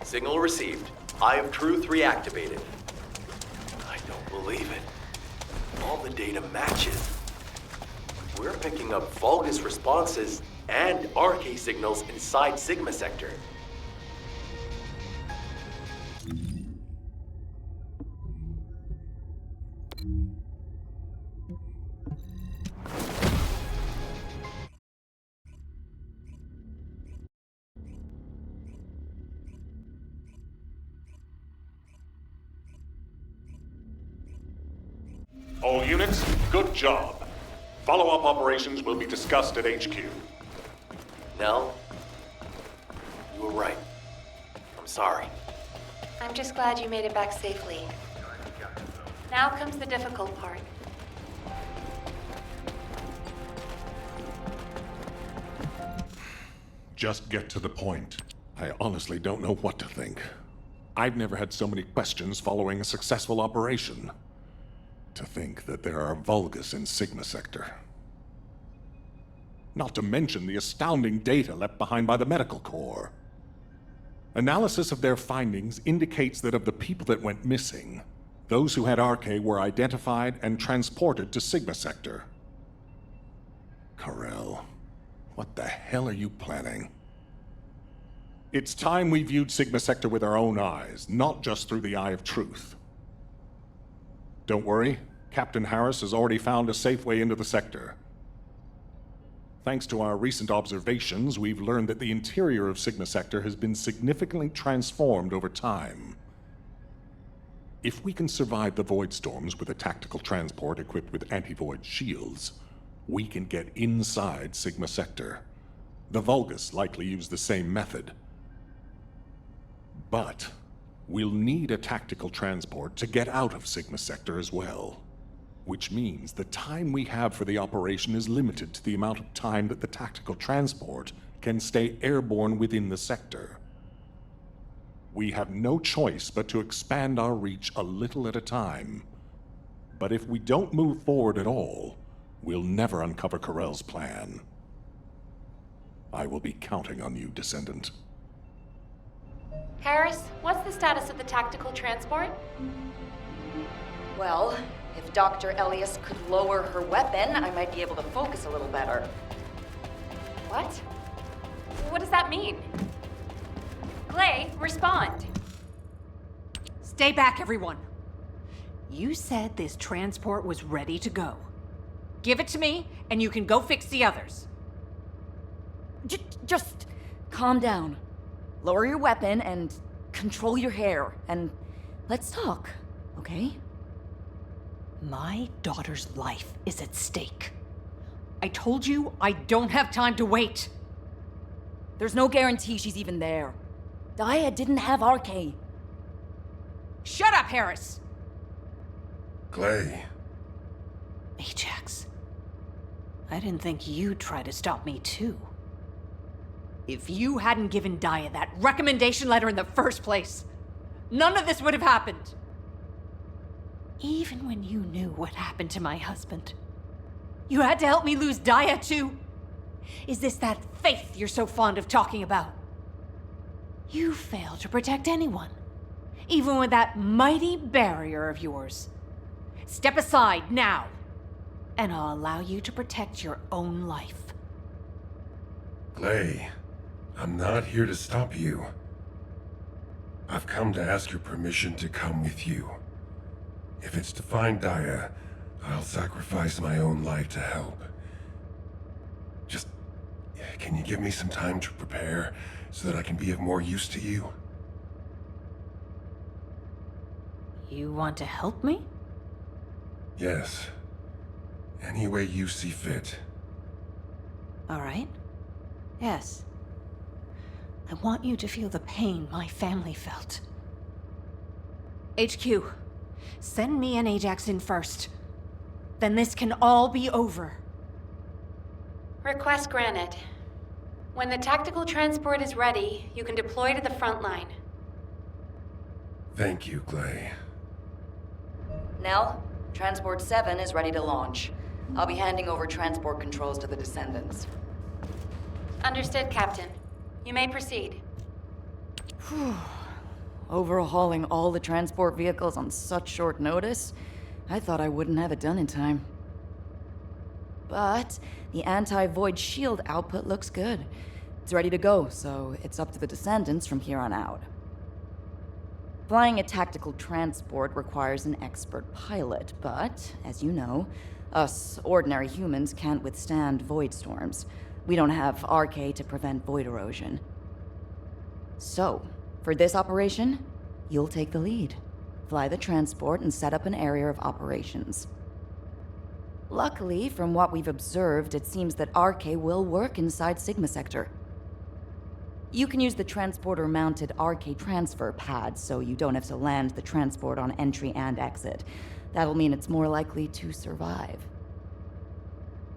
Signal received. Eye of Truth reactivated. I don't believe it. All the data matches. We're picking up Vulgus responses and RK signals inside Sigma Sector. All units, good job. Follow-up operations will be discussed at HQ. Nell, you were right. I'm sorry. I'm just glad you made it back safely. Now comes the difficult part. Just get to the point. I honestly don't know what to think. I've never had so many questions following a successful operation. To think that there are Vulgus in Sigma Sector. Not to mention the astounding data left behind by the Medical Corps. Analysis of their findings indicates that of the people that went missing, those who had RK were identified and transported to Sigma Sector. Corell, what the hell are you planning? It's time we viewed Sigma Sector with our own eyes, not just through the Eye of Truth. Don't worry, Captain Harris has already found a safe way into the sector. Thanks to our recent observations, we've learned that the interior of Sigma Sector has been significantly transformed over time. If we can survive the void storms with a tactical transport equipped with anti-void shields, we can get inside Sigma Sector. The Vulgus likely use the same method. But we'll need a tactical transport to get out of Sigma Sector as well. Which means the time we have for the operation is limited to the amount of time that the tactical transport can stay airborne within the sector. We have no choice but to expand our reach a little at a time. But if we don't move forward at all, we'll never uncover Corell's plan. I will be counting on you, Descendant. Harris, what's the status of the tactical transport? Well, if Dr. Elias could lower her weapon, I might be able to focus a little better. What? What does that mean? Clay, respond. Stay back, everyone. You said this transport was ready to go. Give it to me, and you can go fix the others. Just calm down. Lower your weapon and control your hair, and let's talk, okay? My daughter's life is at stake. I told you I don't have time to wait. There's no guarantee she's even there. Dia didn't have RK. Shut up, Harris! Clay. Ajax. I didn't think you'd try to stop me, too. If you hadn't given Dia that recommendation letter in the first place, none of this would have happened. Even when you knew what happened to my husband, you had to help me lose Dia, too. Is this that faith you're so fond of talking about? You fail to protect anyone, even with that mighty barrier of yours. Step aside now, and I'll allow you to protect your own life. Clay, I'm not here to stop you. I've come to ask your permission to come with you. If it's to find Dia, I'll sacrifice my own life to help. Just, can you give me some time to prepare so that I can be of more use to you? You want to help me? Yes. Any way you see fit. All right. Yes. I want you to feel the pain my family felt. HQ, send me and Ajax in first. Then this can all be over. Request granted. When the tactical transport is ready, you can deploy to the front line. Thank you, Clay. Nell, Transport 7 is ready to launch. I'll be handing over transport controls to the Descendants. Understood, Captain. You may proceed. Overhauling all the transport vehicles on such short notice? I thought I wouldn't have it done in time. But the anti-void shield output looks good. It's ready to go, so it's up to the Descendants from here on out. Flying a tactical transport requires an expert pilot, but, as you know, us ordinary humans can't withstand void storms. We don't have RK to prevent void erosion. So, for this operation, you'll take the lead. Fly the transport and set up an area of operations. Luckily, from what we've observed, it seems that RK will work inside Sigma Sector. You can use the transporter-mounted RK transfer pad, so you don't have to land the transport on entry and exit. That'll mean it's more likely to survive.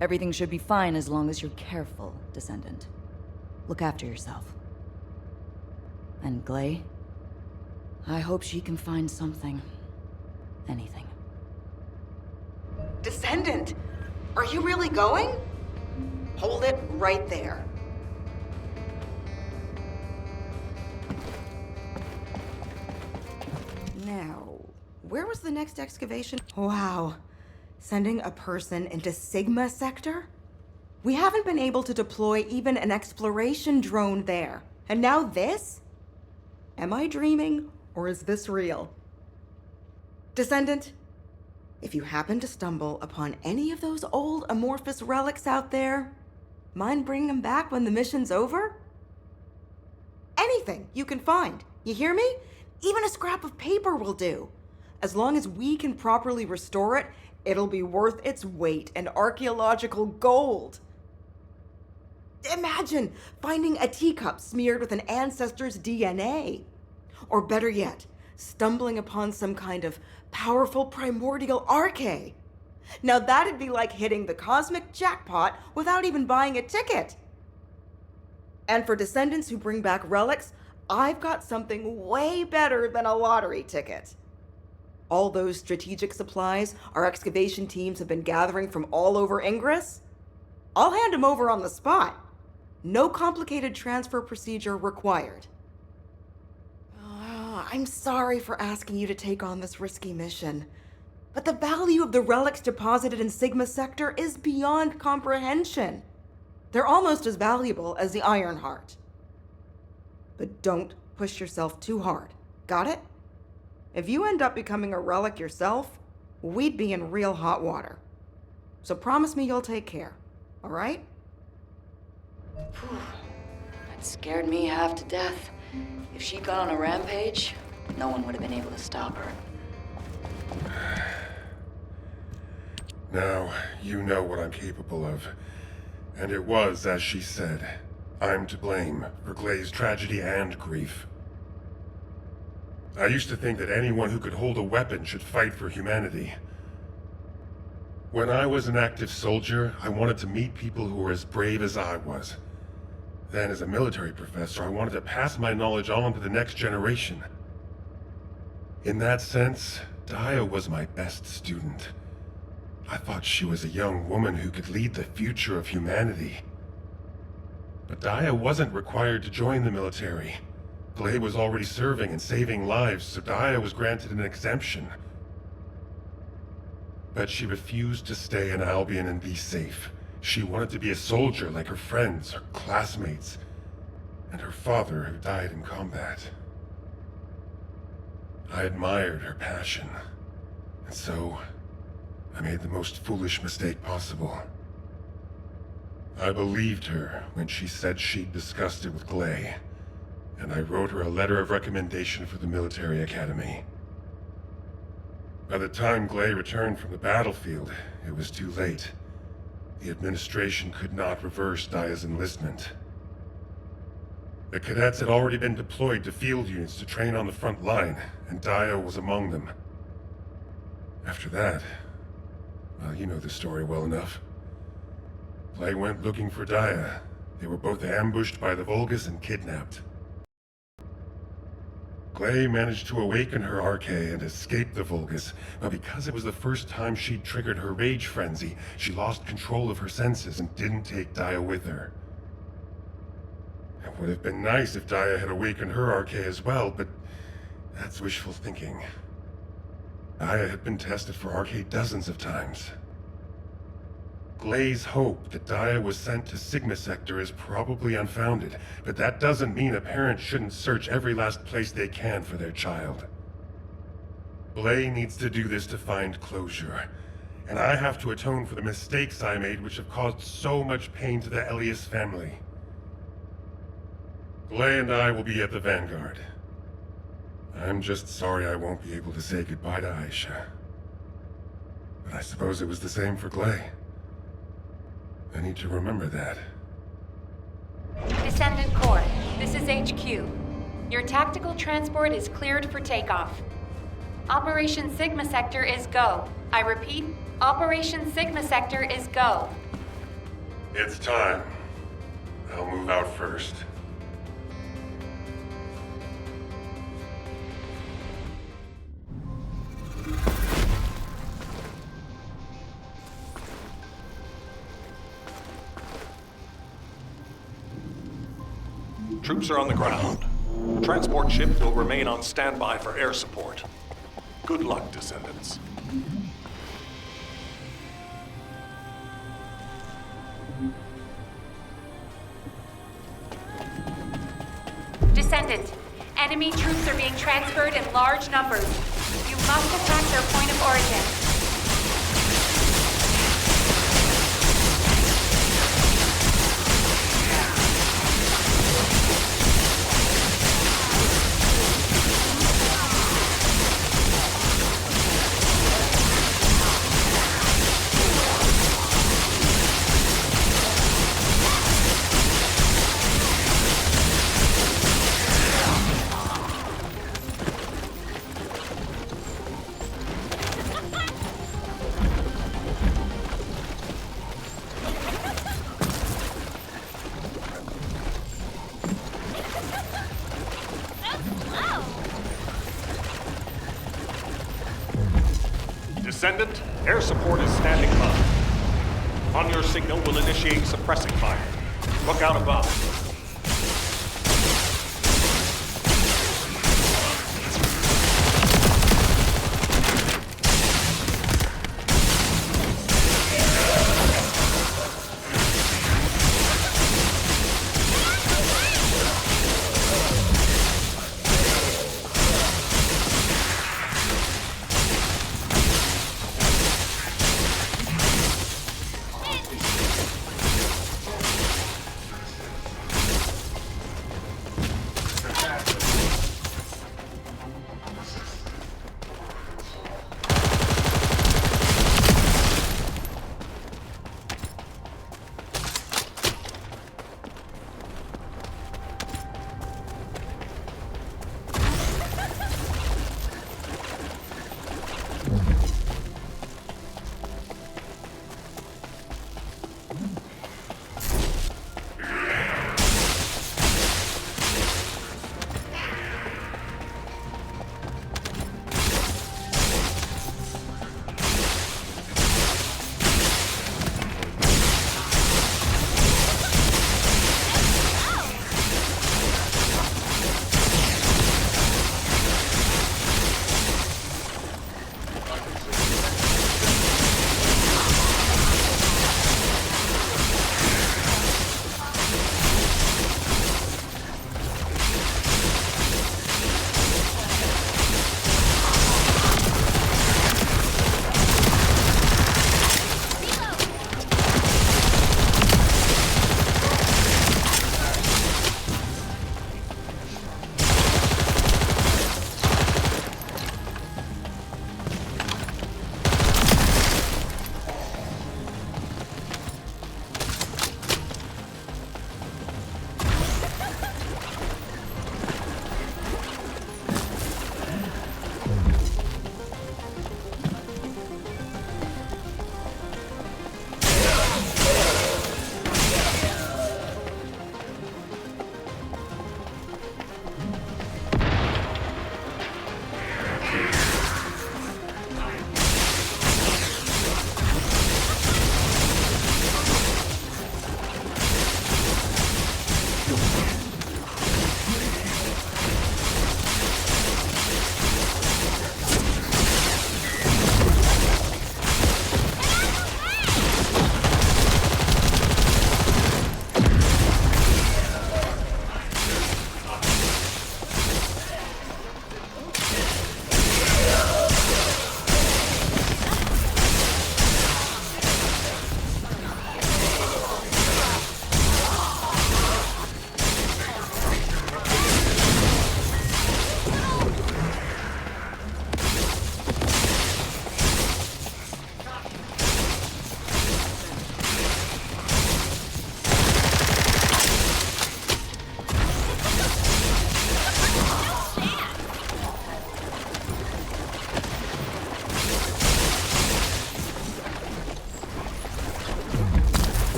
Everything should be fine as long as you're careful, Descendant. Look after yourself. And Glay, I hope she can find something. Anything. Descendant, are you really going? Hold it right there. Now, where was the next excavation? Wow. Sending a person into Sigma Sector? We haven't been able to deploy even an exploration drone there. And now this? Am I dreaming, or is this real? Descendant, if you happen to stumble upon any of those old amorphous relics out there, mind bringing them back when the mission's over? Anything you can find, you hear me? Even a scrap of paper will do. As long as we can properly restore it, it'll be worth its weight in archaeological gold. Imagine finding a teacup smeared with an ancestor's DNA. Or better yet, stumbling upon some kind of powerful primordial arche. Now that'd be like hitting the cosmic jackpot without even buying a ticket. And for Descendants who bring back relics, I've got something way better than a lottery ticket. All those strategic supplies our excavation teams have been gathering from all over Ingress, I'll hand them over on the spot. No complicated transfer procedure required. I'm sorry for asking you to take on this risky mission, but the value of the relics deposited in Sigma Sector is beyond comprehension. They're almost as valuable as the Iron Heart. But don't push yourself too hard, got it? If you end up becoming a relic yourself, we'd be in real hot water. So promise me you'll take care, all right? That scared me half to death. If she'd gone on a rampage, no one would have been able to stop her. Now, you know what I'm capable of. And it was, as she said, I'm to blame for Glay's tragedy and grief. I used to think that anyone who could hold a weapon should fight for humanity. When I was an active soldier, I wanted to meet people who were as brave as I was. Then, as a military professor, I wanted to pass my knowledge on to the next generation. In that sense, Daya was my best student. I thought she was a young woman who could lead the future of humanity. But Daya wasn't required to join the military. Glay was already serving and saving lives, so Daya was granted an exemption. But she refused to stay in Albion and be safe. She wanted to be a soldier like her friends, her classmates, and her father who died in combat. I admired her passion, and so I made the most foolish mistake possible. I believed her when she said she'd discussed it with Glay, and I wrote her a letter of recommendation for the military academy. By the time Glay returned from the battlefield, it was too late. The administration could not reverse Daya's enlistment. The cadets had already been deployed to field units to train on the front line, and Daya was among them. After that, well, you know the story well enough. Glay went looking for Daya. They were both ambushed by the Vulgus and kidnapped. Gley managed to awaken her RK and escape the Vulgus, but because it was the first time she'd triggered her rage frenzy, she lost control of her senses and didn't take Dia with her. It would have been nice if Dia had awakened her RK as well, but that's wishful thinking. Dia had been tested for RK dozens of times. Gley's hope that Dia was sent to Sigma Sector is probably unfounded, but that doesn't mean a parent shouldn't search every last place they can for their child. Gley needs to do this to find closure, and I have to atone for the mistakes I made which have caused so much pain to the Elias family. Gley and I will be at the Vanguard. I'm just sorry I won't be able to say goodbye to Aisha. But I suppose it was the same for Gley. I need to remember that. Descendant Corps, this is HQ. Your tactical transport is cleared for takeoff. Operation Sigma Sector is go. I repeat, Operation Sigma Sector is go. It's time. I'll move out first. Troops are on the ground. The transport ship will remain on standby for air support. Good luck, Descendants. Descendant, enemy troops are being transferred in large numbers. You must attack their point of origin. Descendant, air support is standing by. On your signal, we'll initiate suppressing fire. Look out above.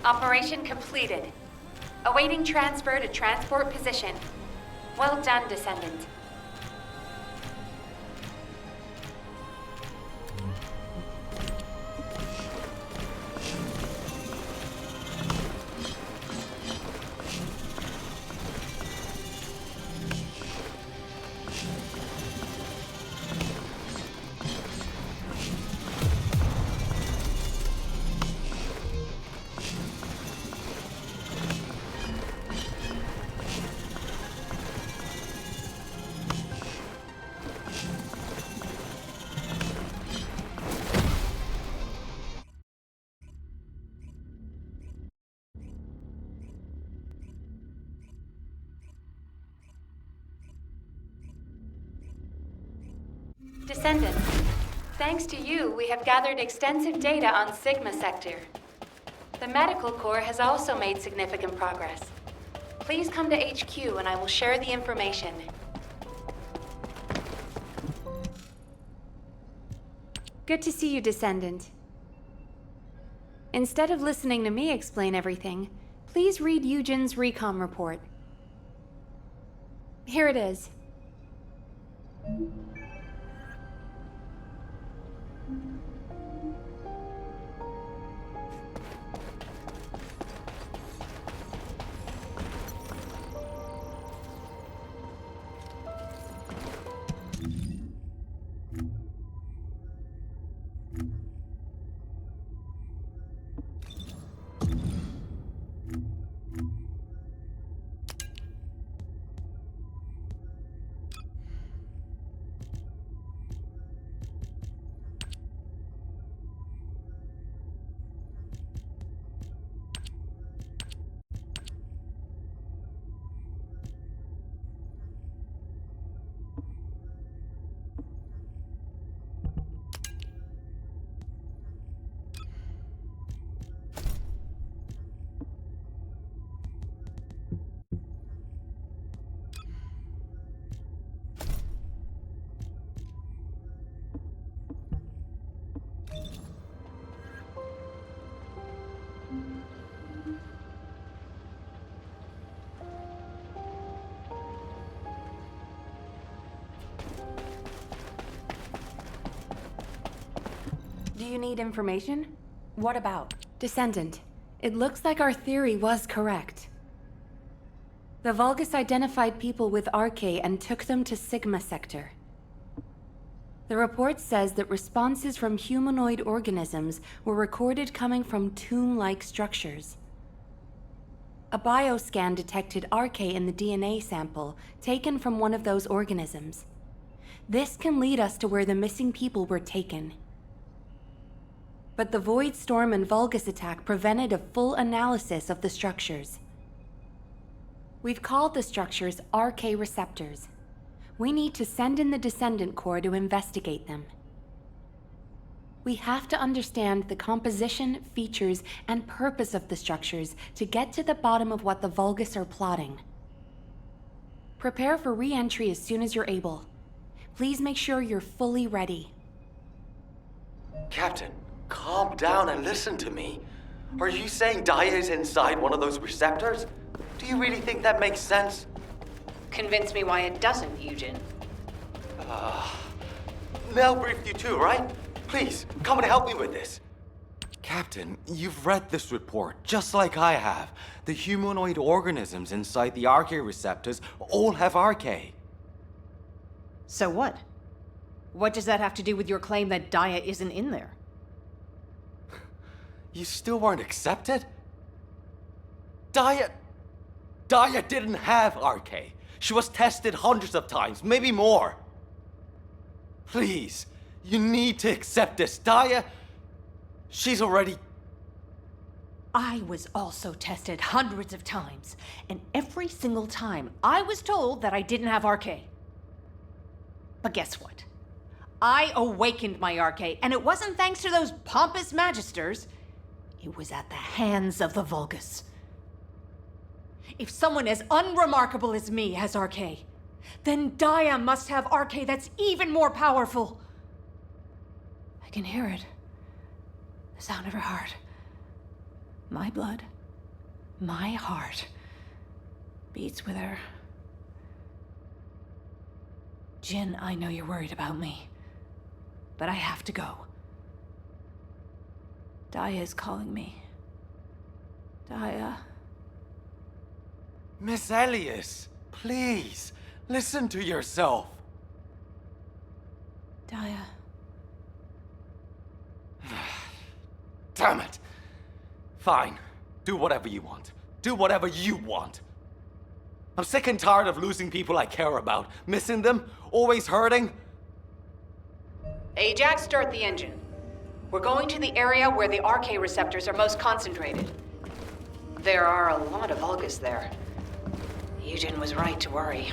Operation completed. Awaiting transfer to transport position. Well done, Descendant. Descendant, thanks to you, we have gathered extensive data on Sigma Sector. The Medical Corps has also made significant progress. Please come to HQ and I will share the information. Good to see you, Descendant. Instead of listening to me explain everything, please read Eugen's recon report. Here it is. Do you need information? What about? Descendant, it looks like our theory was correct. The Vulgus identified people with RK and took them to Sigma Sector. The report says that responses from humanoid organisms were recorded coming from tomb-like structures. A bioscan detected RK in the DNA sample taken from one of those organisms. This can lead us to where the missing people were taken. But the Void Storm and Vulgus attack prevented a full analysis of the structures. We've called the structures RK receptors. We need to send in the Descendant Corps to investigate them. We have to understand the composition, features, and purpose of the structures to get to the bottom of what the Vulgus are plotting. Prepare for re-entry as soon as you're able. Please make sure you're fully ready. Captain, calm down and listen to me. Are you saying Daya is inside one of those receptors? Do you really think that makes sense? Convince me why it doesn't, Eugen. Mel briefed you too, right? Please, come and help me with this. Captain, you've read this report, just like I have. The humanoid organisms inside the RK receptors all have RK. So what? What does that have to do with your claim that Daya isn't in there? You still weren't accepted? Daya didn't have RK. She was tested hundreds of times, maybe more. Please, you need to accept this. Daya, she's already... I was also tested hundreds of times, and every single time I was told that I didn't have RK. But guess what? I awakened my RK, and it wasn't thanks to those pompous magisters. It was at the hands of the Vulgus. If someone as unremarkable as me has RK, then Daya must have RK that's even more powerful. I can hear it. The sound of her heart. My blood My heart beats with her. Jin, I know you're worried about me, but I have to go. Daya is calling me. Daya. Miss Elias, please, listen to yourself. Daya. Damn it. Fine. Do whatever you want. Do whatever you want. I'm sick and tired of losing people I care about, missing them, always hurting. Ajax, start the engine. We're going to the area where the RK receptors are most concentrated. There are a lot of Vulgus there. Eugen was right to worry.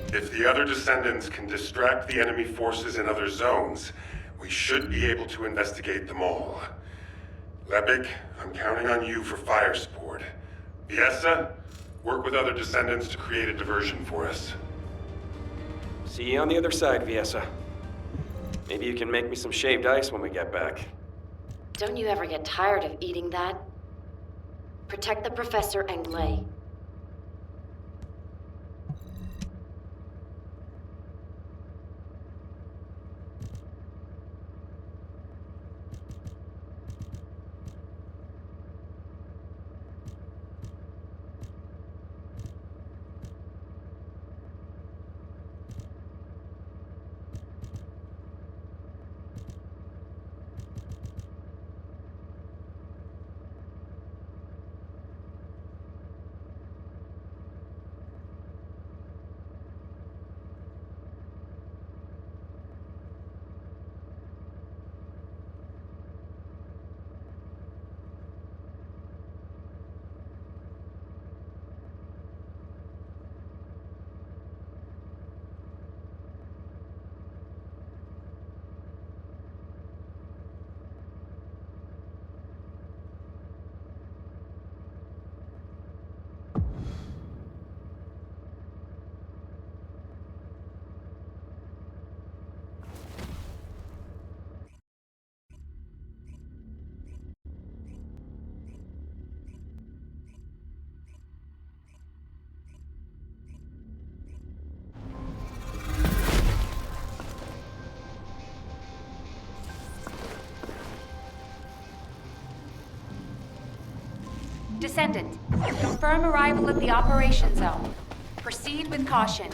If the other descendants can distract the enemy forces in other zones, we should be able to investigate them all. Lepik, I'm counting on you for fire support. Viessa, work with other descendants to create a diversion for us. See you on the other side, Viessa. Maybe you can make me some shaved ice when we get back. Don't you ever get tired of eating that? Protect the Professor and Glay. Descendant, confirm arrival at the operation zone. Proceed with caution.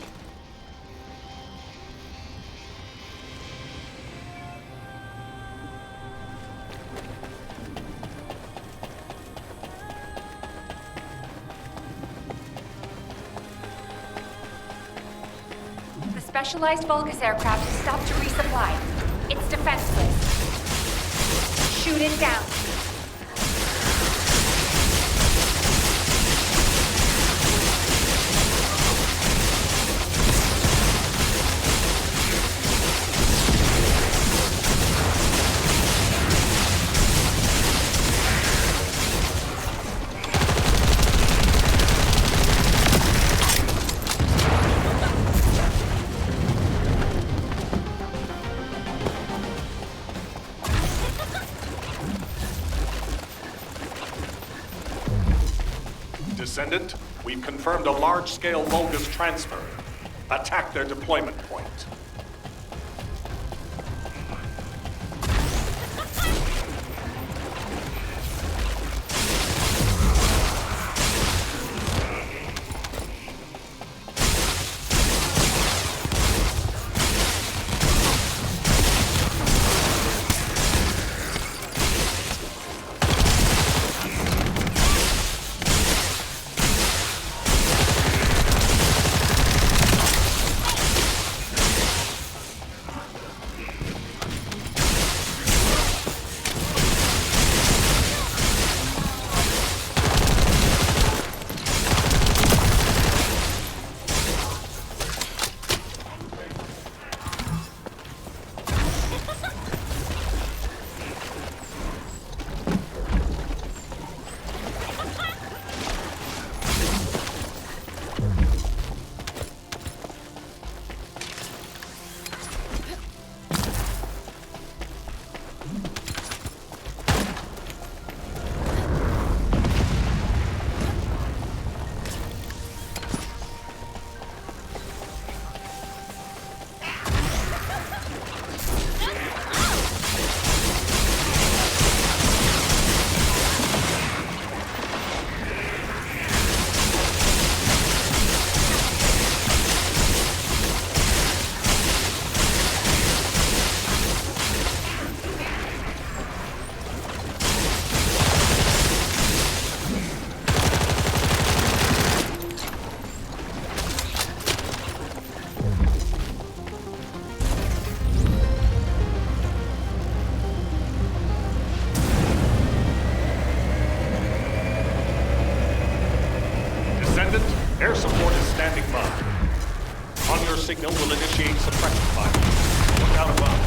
The specialized Vulgus aircraft has stopped to resupply. It's defenseless. Shoot it down. Descendant, we've confirmed a large-scale Vulgus transfer. Attack their deployment point. identified. Look out above.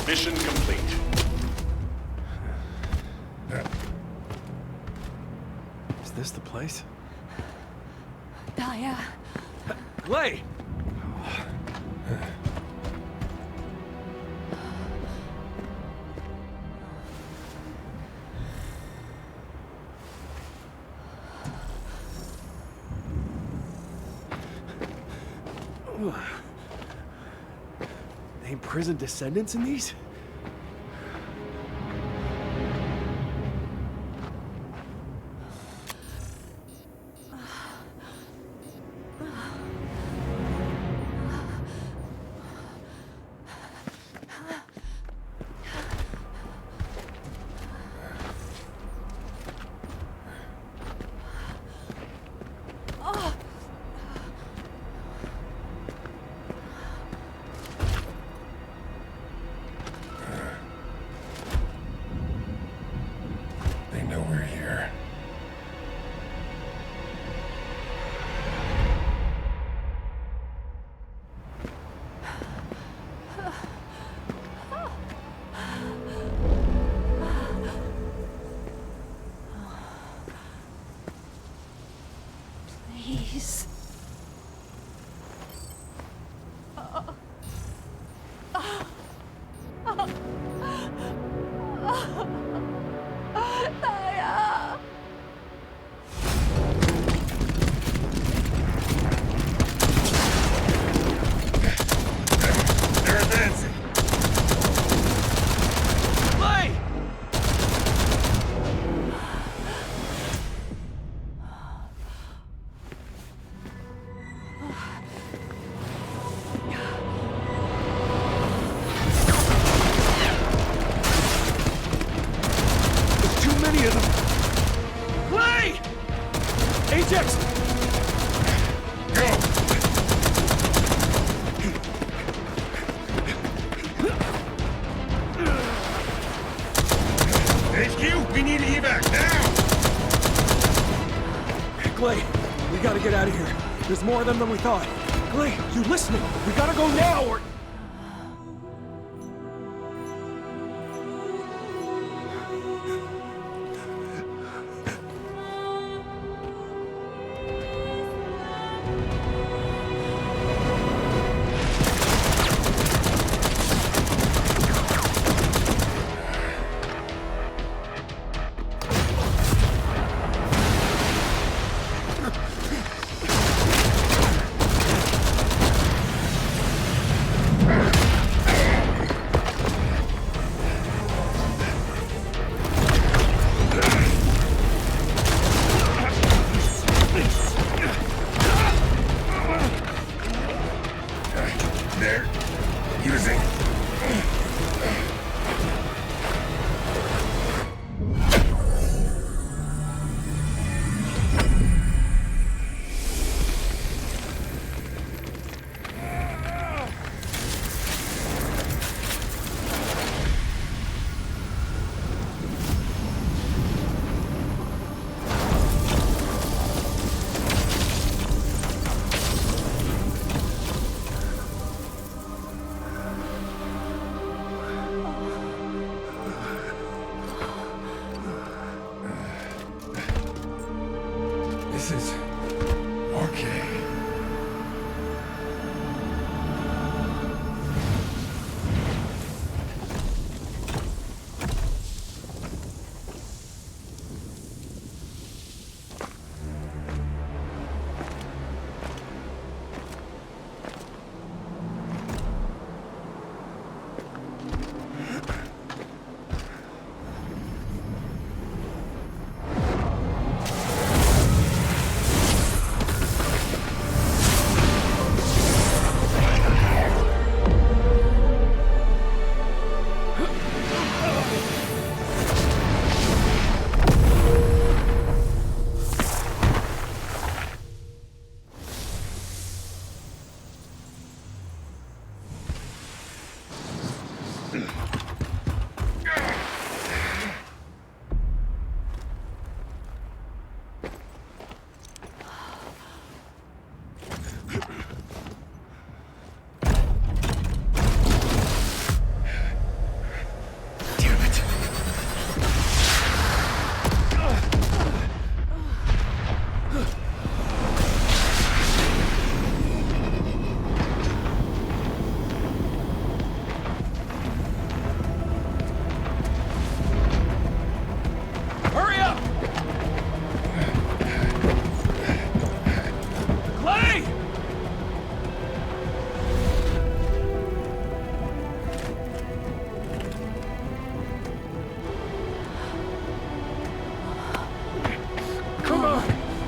Mission complete. Is this the place? Daya. Lay! Ain't prison descendants in these? They know we're here. Please. Daya. They're advancing. Lay! There's too many of them. Lay! Ajax! Go! HQ, we need evac now! Clay, we gotta get out of here. There's more of them than we thought. Clay, you listening? We gotta go now or... This is... okay.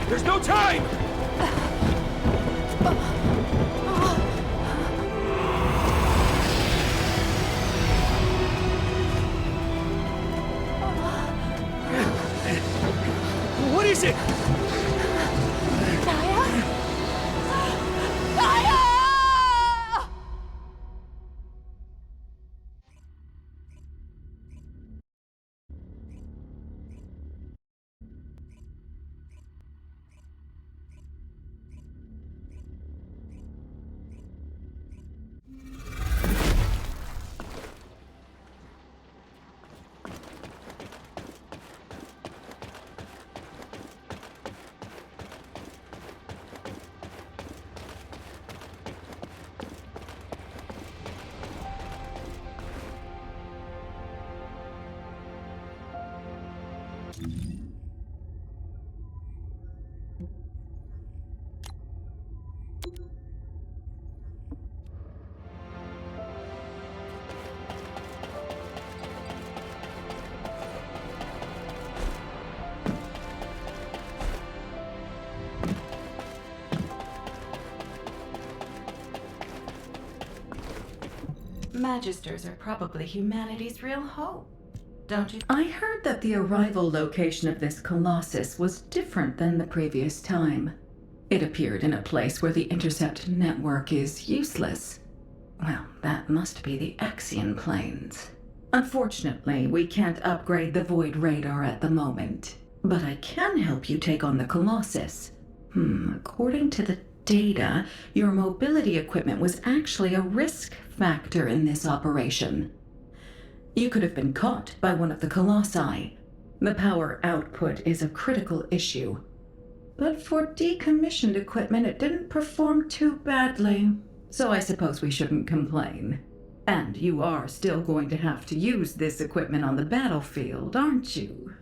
There's no time! What is it? Magisters are probably humanity's real hope, don't you? I heard that the arrival location of this colossus was different than the previous time. It appeared in a place where the intercept network is useless. Well, that must be the Axion planes. Unfortunately, we can't upgrade the Void radar at the moment, but I can help you take on the colossus. According to the data, your mobility equipment was actually a risk factor in this operation. You could have been caught by one of the colossi. The power output is a critical issue. But for decommissioned equipment, it didn't perform too badly, so I suppose we shouldn't complain. And you are still going to have to use this equipment on the battlefield, aren't you?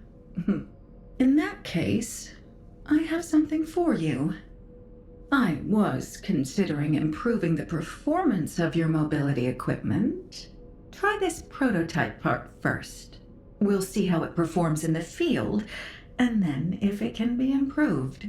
In that case, I have something for you. I was considering improving the performance of your mobility equipment. Try this prototype part first. We'll see how it performs in the field, and then if it can be improved.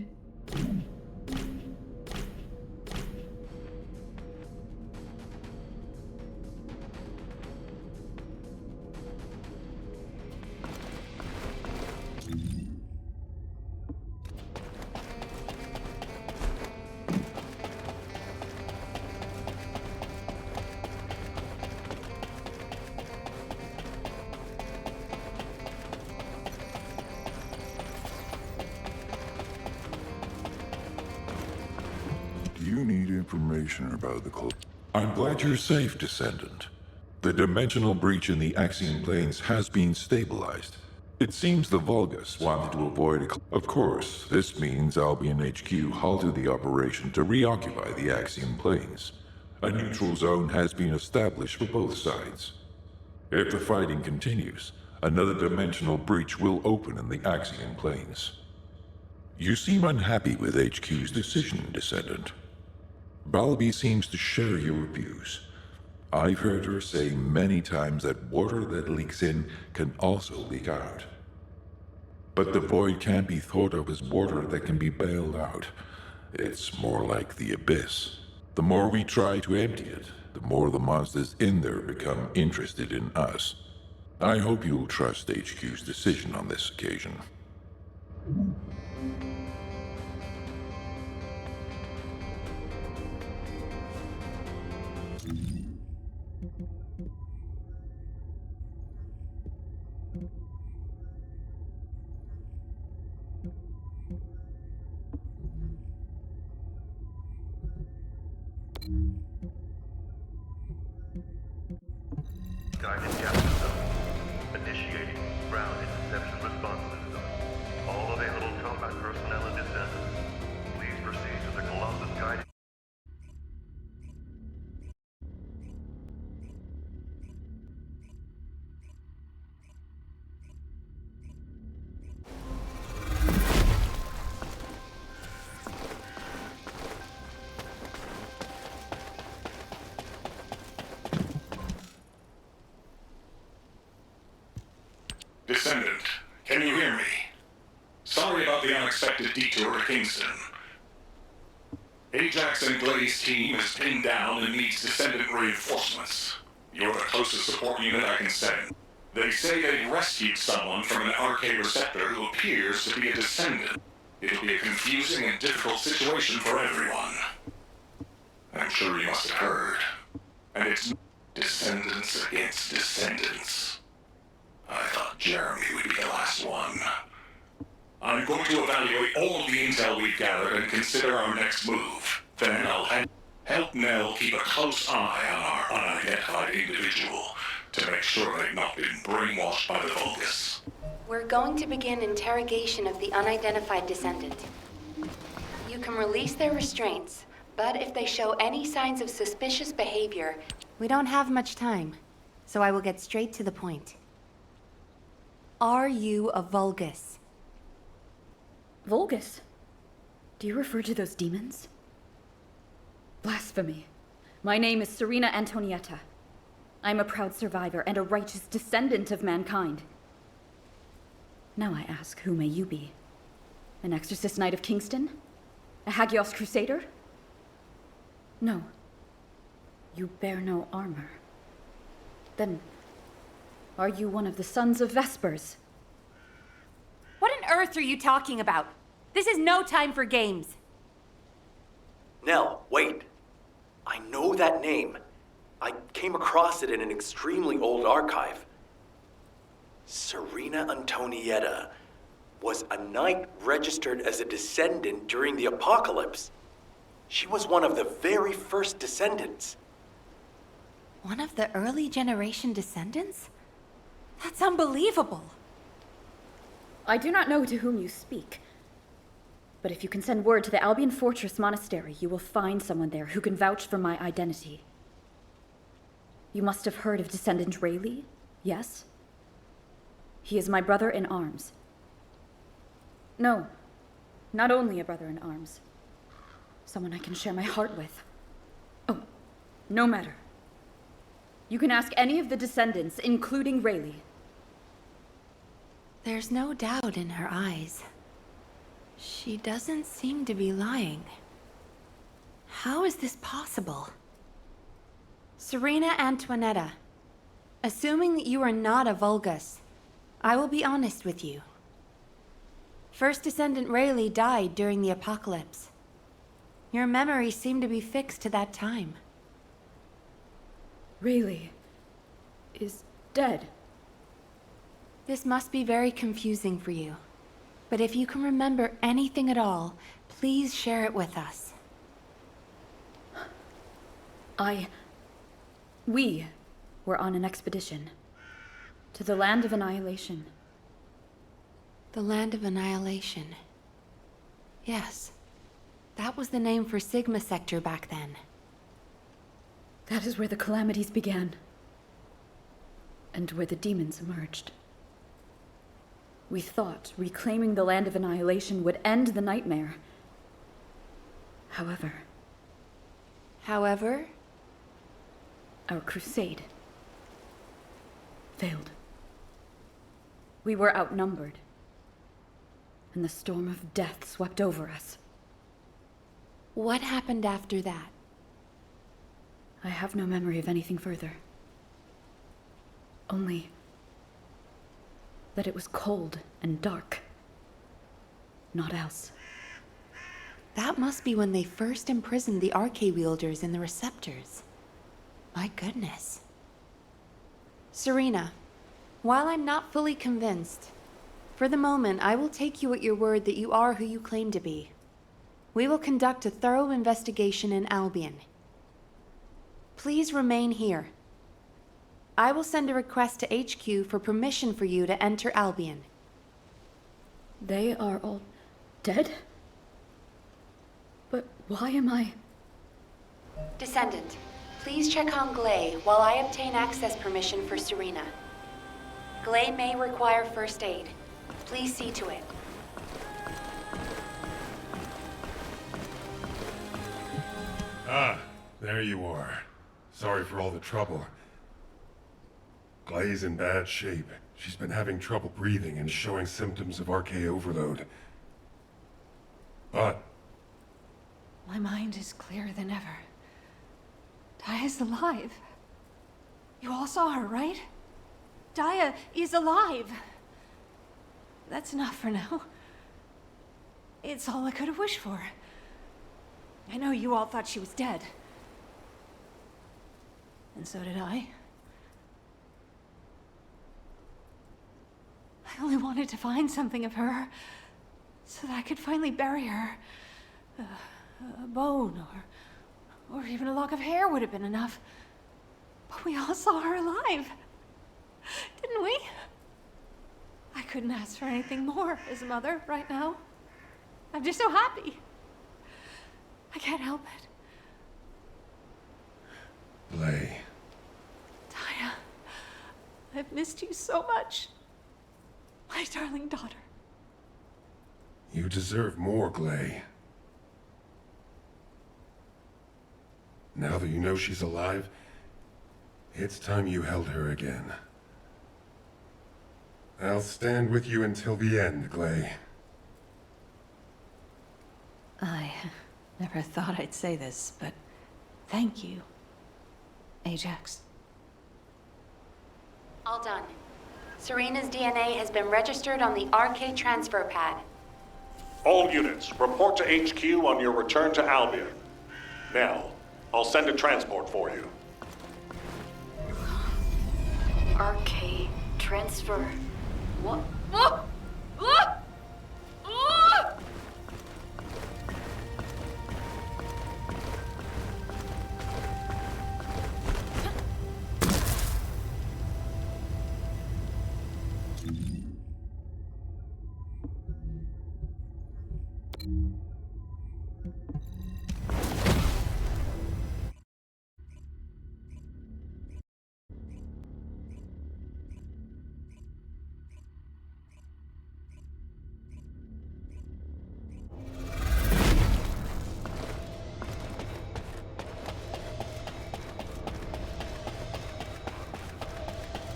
You need information about the I'm glad you're safe, Descendant. The dimensional breach in the Axion planes has been stabilized. It seems the Vulgus wanted to avoid Of course, this means Albion HQ halted the operation to reoccupy the Axiom planes. A neutral zone has been established for both sides. If the fighting continues, another dimensional breach will open in the Axiom planes. You seem unhappy with HQ's decision, Descendant. Balby seems to share your views. I've heard her say many times that water that leaks in can also leak out. But the void can't be thought of as water that can be bailed out. It's more like the abyss. The more we try to empty it, the more the monsters in there become interested in us. I hope you'll trust HQ's decision on this occasion. Guided capture zone. Initiating ground interception responsiveness zone. All available combat personnel and descendants. Please proceed to the Colossus guided. Descendant, can you hear me? Sorry about the unexpected detour to Kingston. Ajax and Glade's team is pinned down and needs Descendant reinforcements. You're the closest support unit I can send. They say they rescued someone from an RK receptor who appears to be a Descendant. It'll be a confusing and difficult situation for everyone. I'm sure you must have heard. And it's Descendants against Descendants. I thought Jeremy would be the last one. I'm going to evaluate all of the intel we've gathered and consider our next move. Then I'll help Nell keep a close eye on our unidentified individual to make sure they've not been brainwashed by the Vulgus. We're going to begin interrogation of the unidentified descendant. You can release their restraints, but if they show any signs of suspicious behavior... We don't have much time, so I will get straight to the point. Are you a Vulgus? Vulgus? Do you refer to those demons? Blasphemy. My name is Serena Antonietta. I'm a proud survivor and a righteous descendant of mankind. Now I ask, who may you be? An exorcist knight of Kingston? A Hagios crusader? No. You bear no armor. Then, are you one of the sons of Vespers? What on earth are you talking about? This is no time for games. Nell, wait. I know that name. I came across it in an extremely old archive. Serena Antonietta was a knight registered as a descendant during the apocalypse. She was one of the very first descendants. One of the early generation descendants? That's unbelievable. I do not know to whom you speak. But if you can send word to the Albion Fortress Monastery, you will find someone there who can vouch for my identity. You must have heard of Descendant Rayleigh, yes? He is my brother in arms. No, not only a brother in arms. Someone I can share my heart with. Oh, no matter. You can ask any of the descendants, including Rayleigh. There's no doubt in her eyes. She doesn't seem to be lying. How is this possible? Serena Antoinetta, assuming that you are not a Vulgus, I will be honest with you. First Descendant Rayleigh died during the apocalypse. Your memories seem to be fixed to that time. Rayleigh is dead. This must be very confusing for you. But if you can remember anything at all, please share it with us. We were on an expedition to the land of annihilation. The Land of Annihilation. Yes. That was the name for Sigma Sector back then. That is where the calamities began. And where the demons emerged. We thought reclaiming the Land of Annihilation would end the nightmare. However, our crusade failed. We were outnumbered, and the storm of death swept over us. What happened after that? I have no memory of anything further. Only that it was cold and dark. Not else. That must be when they first imprisoned the Arche wielders in the receptors. My goodness. Serena, while I'm not fully convinced, for the moment I will take you at your word that you are who you claim to be. We will conduct a thorough investigation in Albion. Please remain here. I will send a request to HQ for permission for you to enter Albion. They are all dead? But why am I... Descendant, please check on Glay while I obtain access permission for Serena. Glay may require first aid. Please see to it. Ah, there you are. Sorry for all the trouble. Glay's in bad shape. She's been having trouble breathing and showing symptoms of Arche overload. But My mind is clearer than ever. Daya's alive. You all saw her, right? Daya is alive. That's enough for now. It's all I could have wished for. I know you all thought she was dead. And so did I. I only wanted to find something of her, so that I could finally bury her. A bone, or even a lock of hair would have been enough. But we all saw her alive, didn't we? I couldn't ask for anything more as a mother right now. I'm just so happy. I can't help it. Glay. Daya, I've missed you so much. My darling daughter. You deserve more, Glay. Now that you know she's alive, it's time you held her again. I'll stand with you until the end, Glay. I never thought I'd say this, but thank you, Ajax. All done. Serena's DNA has been registered on the Arche transfer pad. All units, report to HQ on your return to Albion. Now, I'll send a transport for you. Arche transfer. What?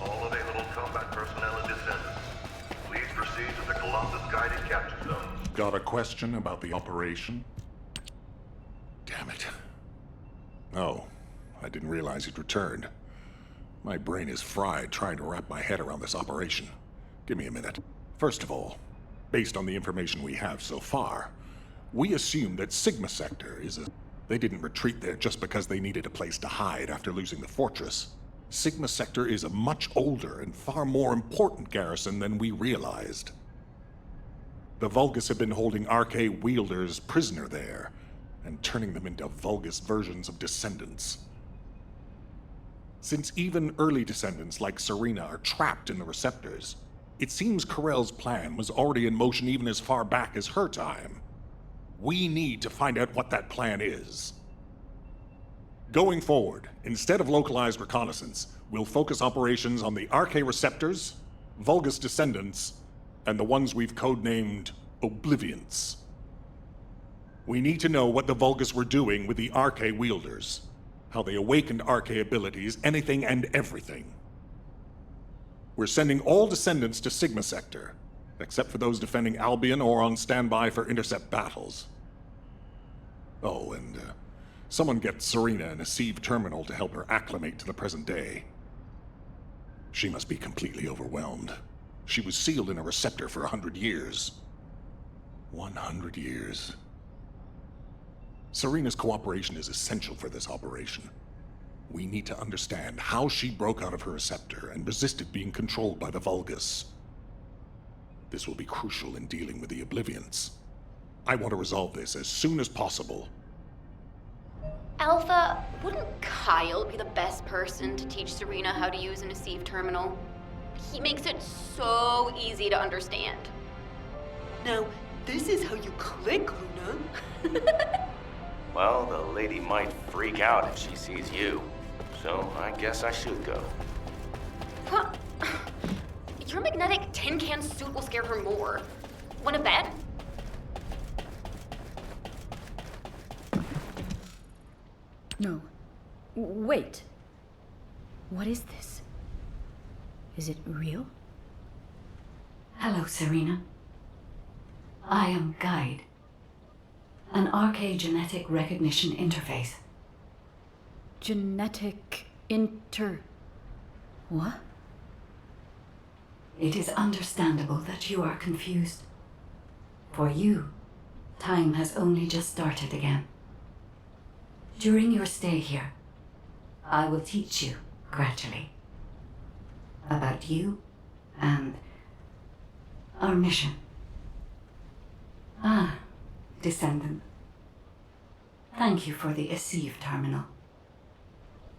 All available combat personnel and descendants, please proceed to the Colossus guided capture zone. Got a question about the operation? Damn it. Oh, I didn't realize you'd returned. My brain is fried trying to wrap my head around this operation. Give me a minute. First of all, based on the information we have so far, we assume that Sigma Sector is a... They didn't retreat there just because they needed a place to hide after losing the fortress. Sigma Sector is a much older and far more important garrison than we realized. The Vulgus have been holding Arche wielders prisoner there, and turning them into Vulgus versions of descendants. Since even early descendants like Serena are trapped in the receptors, It seems Corell's plan was already in motion even as far back as her time. We need to find out what that plan is. Going forward, instead of localized reconnaissance, we'll focus operations on the RK receptors, Vulgus descendants, and the ones we've codenamed Oblivions. We need to know what the Vulgus were doing with the RK wielders, how they awakened RK abilities, anything and everything. We're sending all descendants to Sigma Sector, except for those defending Albion or on standby for intercept battles. Oh, and someone get Serena in a sieve terminal to help her acclimate to the present day. She must be completely overwhelmed. She was sealed in a receptor for 100 years. 100 years. Serena's cooperation is essential for this operation. We need to understand how she broke out of her receptor and resisted being controlled by the Vulgus. This will be crucial in dealing with the Oblivions. I want to resolve this as soon as possible. Alpha, wouldn't Kyle be the best person to teach Serena how to use an Asive terminal? He makes it so easy to understand. Now, this is how you click, Luna. Well, the lady might freak out if she sees you. So I guess I should go. Huh. Your magnetic tin can suit will scare her more. Wanna bet? No. Wait. What is this? Is it real? Hello, Serena. I am Guide, an RK genetic recognition interface. Genetic what? It is understandable that you are confused. For you, time has only just started again. During your stay here, I will teach you, gradually, about you and our mission. Ah, Descendant. Thank you for the Asive terminal.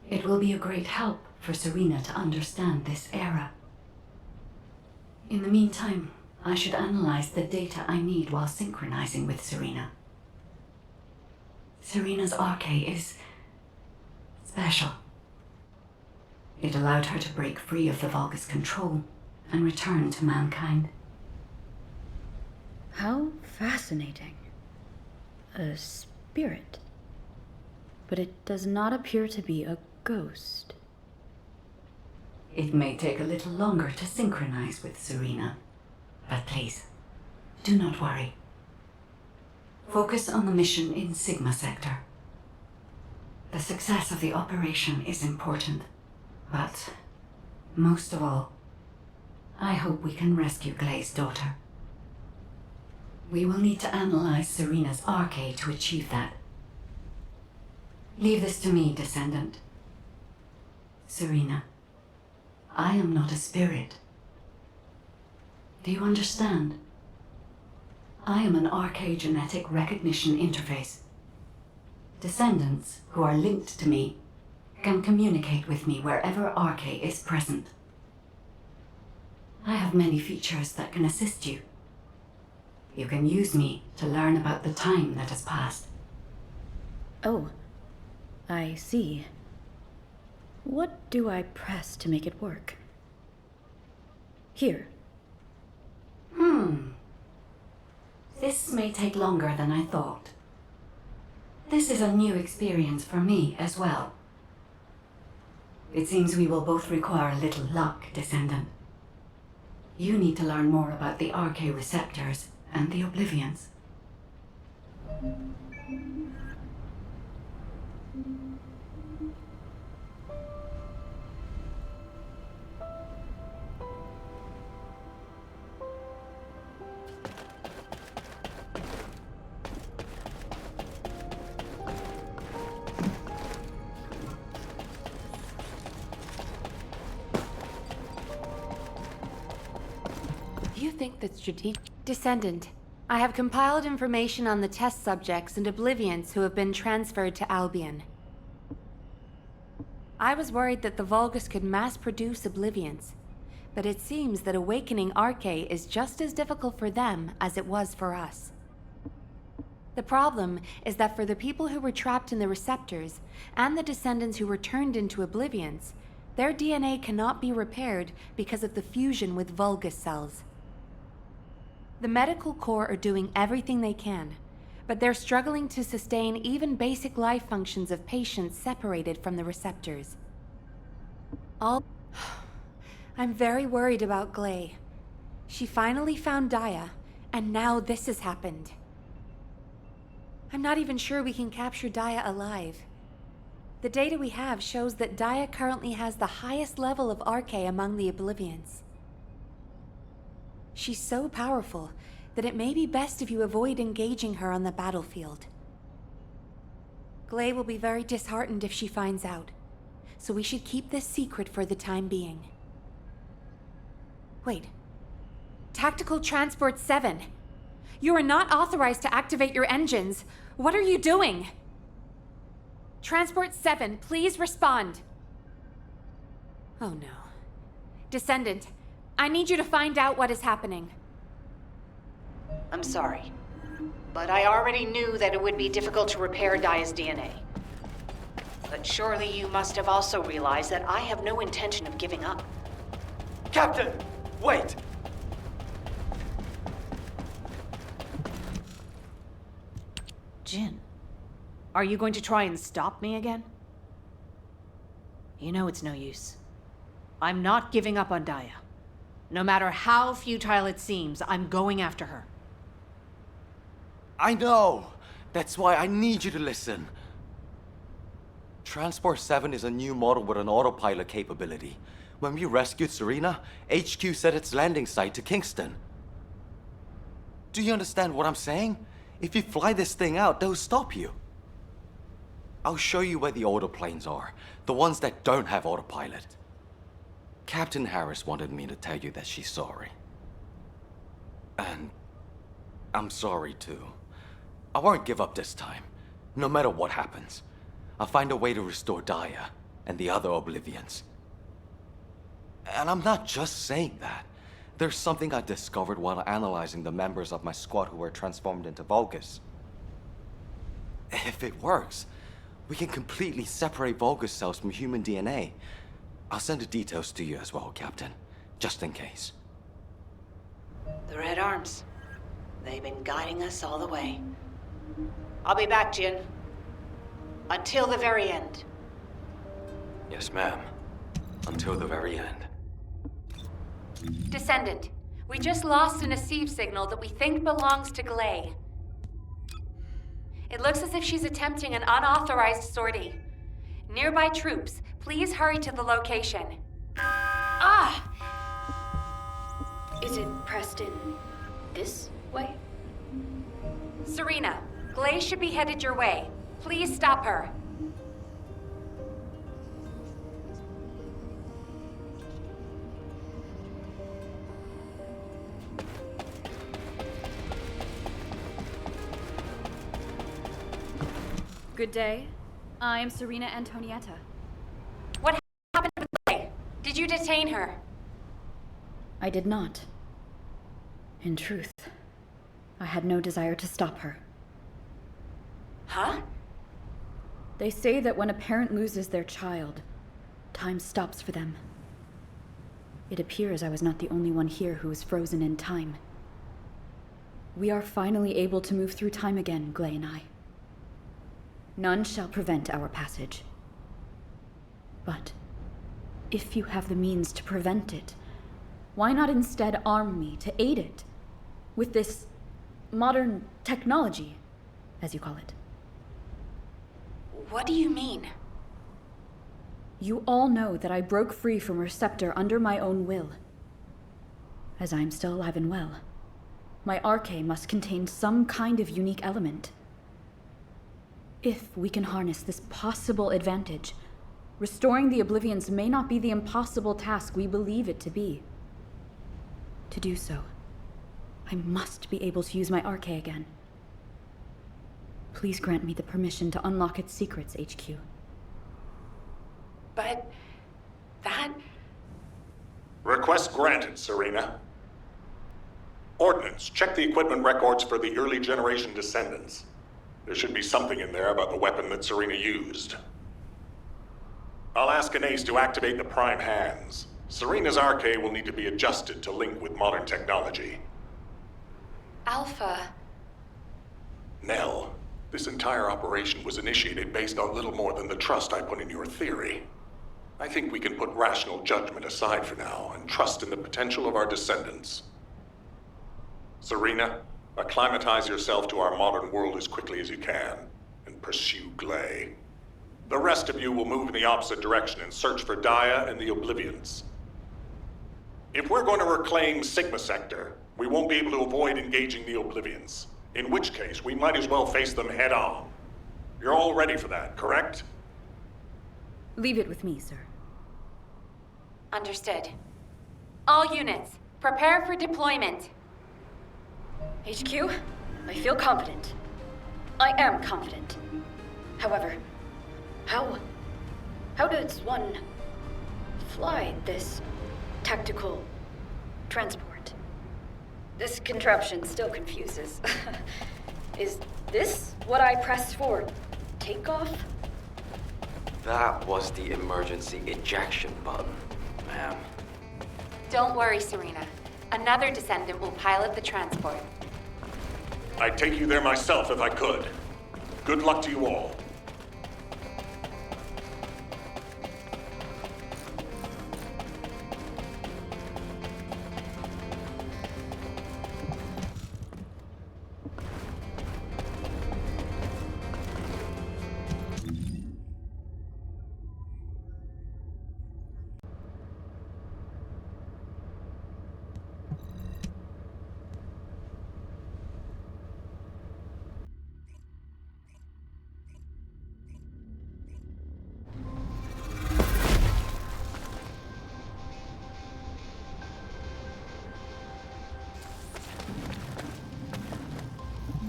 It will be a great help for Serena to understand this era. In the meantime, I should analyze the data I need while synchronizing with Serena. Serena's RK is special. It allowed her to break free of the Vulgus control and return to mankind. How fascinating. A spirit. But it does not appear to be a ghost. It may take a little longer to synchronize with Serena, but please, do not worry. Focus on the mission in Sigma Sector. The success of the operation is important, but most of all, I hope we can rescue Glay's daughter. We will need to analyze Serena's RK to achieve that. Leave this to me, Descendant. Serena, I am not a spirit. Do you understand? I am an RK genetic recognition interface. Descendants who are linked to me can communicate with me wherever RK is present. I have many features that can assist you. You can use me to learn about the time that has passed. Oh, I see. What do I press to make it work? Here. This may take longer than I thought. This is a new experience for me as well. It seems we will both require a little luck, Descendant. You need to learn more about the RK receptors and the Oblivions. You think that strategic... Descendant, I have compiled information on the test subjects and Oblivions who have been transferred to Albion. I was worried that the Vulgus could mass-produce Oblivions, But it seems that awakening Arche is just as difficult for them as it was for us. The problem is that for the people who were trapped in the receptors, and the descendants who were turned into oblivions, their DNA cannot be repaired because of the fusion with Vulgus cells. The medical corps are doing everything they can, but they're struggling to sustain even basic life functions of patients separated from the receptors. I'm very worried about Gley. She finally found Daya, and now this has happened. I'm not even sure we can capture Daya alive. The data we have shows that Daya currently has the highest level of Arche among the Oblivions. She's so powerful that it may be best if you avoid engaging her on the battlefield. Gley will be very disheartened if she finds out, so we should keep this secret for the time being. Wait. Tactical Transport 7! You are not authorized to activate your engines! What are you doing? Transport 7, please respond! Oh no. Descendant, I need you to find out what is happening. I'm sorry, but I already knew that it would be difficult to repair Daya's DNA. But surely you must have also realized that I have no intention of giving up. Captain! Wait! Jin, are you going to try and stop me again? You know it's no use. I'm not giving up on Daya. No matter how futile it seems, I'm going after her. I know! That's why I need you to listen. Transport 7 is a new model with an autopilot capability. When we rescued Serena, HQ set its landing site to Kingston. Do you understand what I'm saying? If you fly this thing out, they'll stop you. I'll show you where the autoplanes are, the ones that don't have autopilot. Captain Harris wanted me to tell you that she's sorry. And I'm sorry too. I won't give up this time, no matter what happens. I'll find a way to restore Daya and the other Oblivions. And I'm not just saying that. There's something I discovered while analyzing the members of my squad who were transformed into Vulgus. If it works, we can completely separate Vulgus cells from human DNA. I'll send the details to you as well, Captain, just in case. The Red Arms. They've been guiding us all the way. I'll be back, Jin. Until the very end. Yes, ma'am. Until the very end. Descendant, we just lost an Asive signal that we think belongs to Gley. It looks as if she's attempting an unauthorized sortie. Nearby troops, please hurry to the location. Ah! Is it pressed in this way? Serena, Gley should be headed your way. Please stop her. Good day. I'm Serena Antonietta. What happened with Gley? Did you detain her? I did not. In truth, I had no desire to stop her. Huh? They say that when a parent loses their child, time stops for them. It appears I was not the only one here who was frozen in time. We are finally able to move through time again, Gley and I. None shall prevent our passage. But if you have the means to prevent it, why not instead arm me to aid it with this modern technology, as you call it? What do you mean? You all know that I broke free from Receptor under my own will. As I am still alive and well, my Arche must contain some kind of unique element. If we can harness this possible advantage, restoring the Oblivions may not be the impossible task we believe it to be. To do so, I must be able to use my Arche again. Please grant me the permission to unlock its secrets, HQ. But that... Request granted, Serena. Ordnance, check the equipment records for the early generation descendants. There should be something in there about the weapon that Serena used. I'll ask an ace to activate the prime hands. Serena's arcade will need to be adjusted to link with modern technology. Alpha. Nell, this entire operation was initiated based on little more than the trust I put in your theory. I think we can put rational judgment aside for now and trust in the potential of our descendants. Serena, acclimatize yourself to our modern world as quickly as you can, and pursue Glay. The rest of you will move in the opposite direction and search for Dia and the Oblivions. If we're going to reclaim Sigma Sector, we won't be able to avoid engaging the Oblivions, in which case we might as well face them head on. You're all ready for that, correct? Leave it with me, sir. Understood. All units, prepare for deployment. HQ, I feel confident. I am confident. However, how does one fly this tactical transport? This contraption still confuses. Is this what I press for takeoff? That was the emergency ejection button, ma'am. Don't worry, Serena. Another descendant will pilot the transport. I'd take you there myself if I could. Good luck to you all.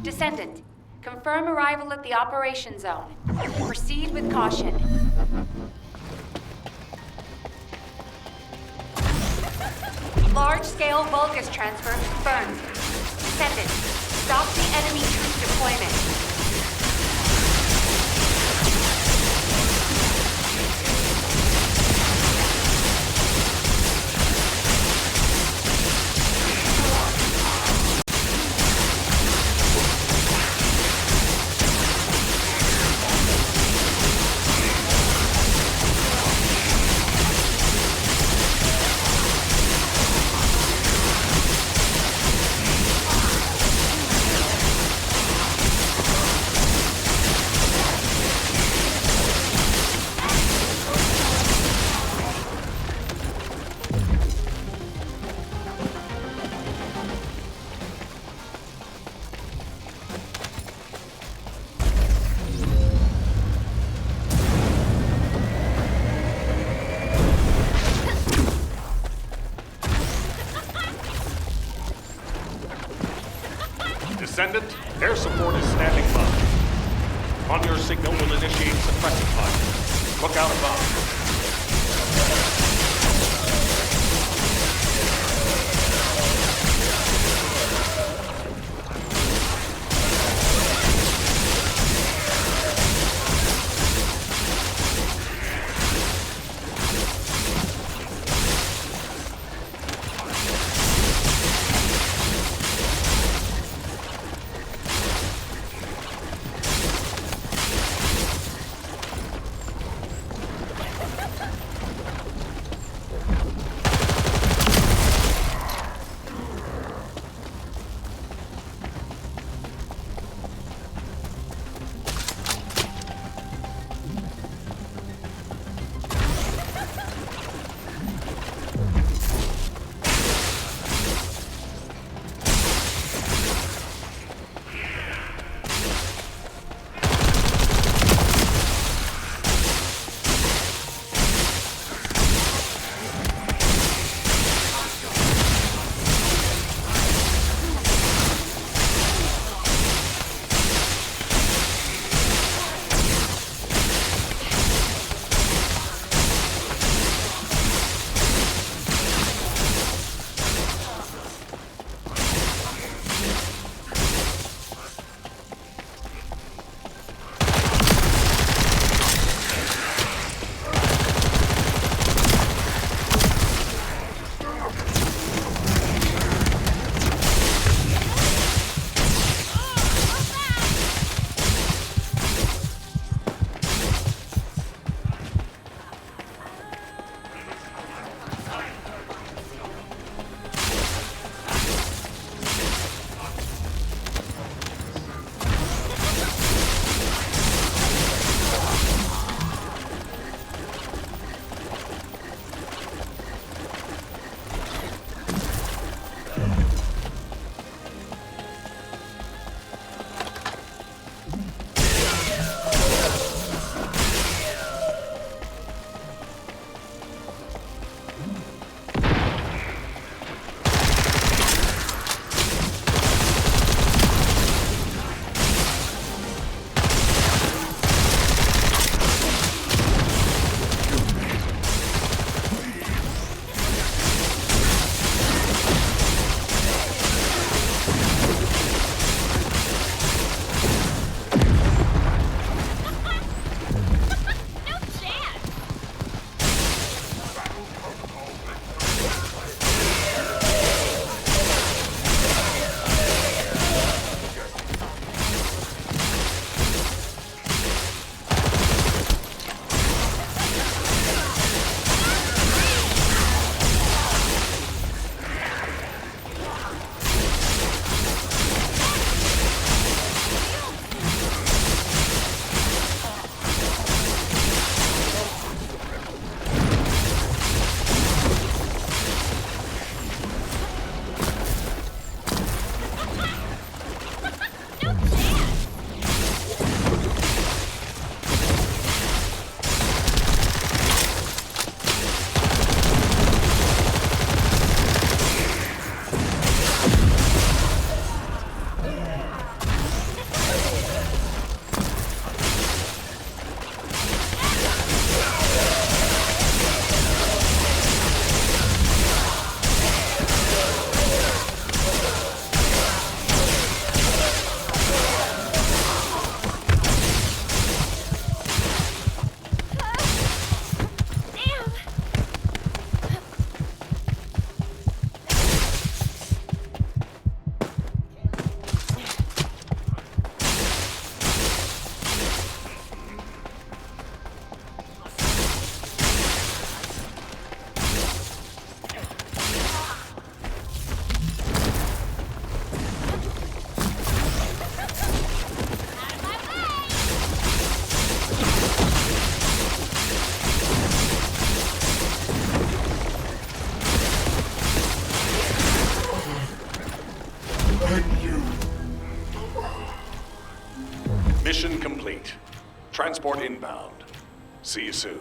Descendant, confirm arrival at the operation zone. Proceed with caution. Large-scale Vulgus transfer confirmed. Descendant, stop the enemy troop deployment. Descendant, air support is standing by. On your signal, we'll initiate suppressive fire. Look out above. Mission complete. Transport inbound. See you soon.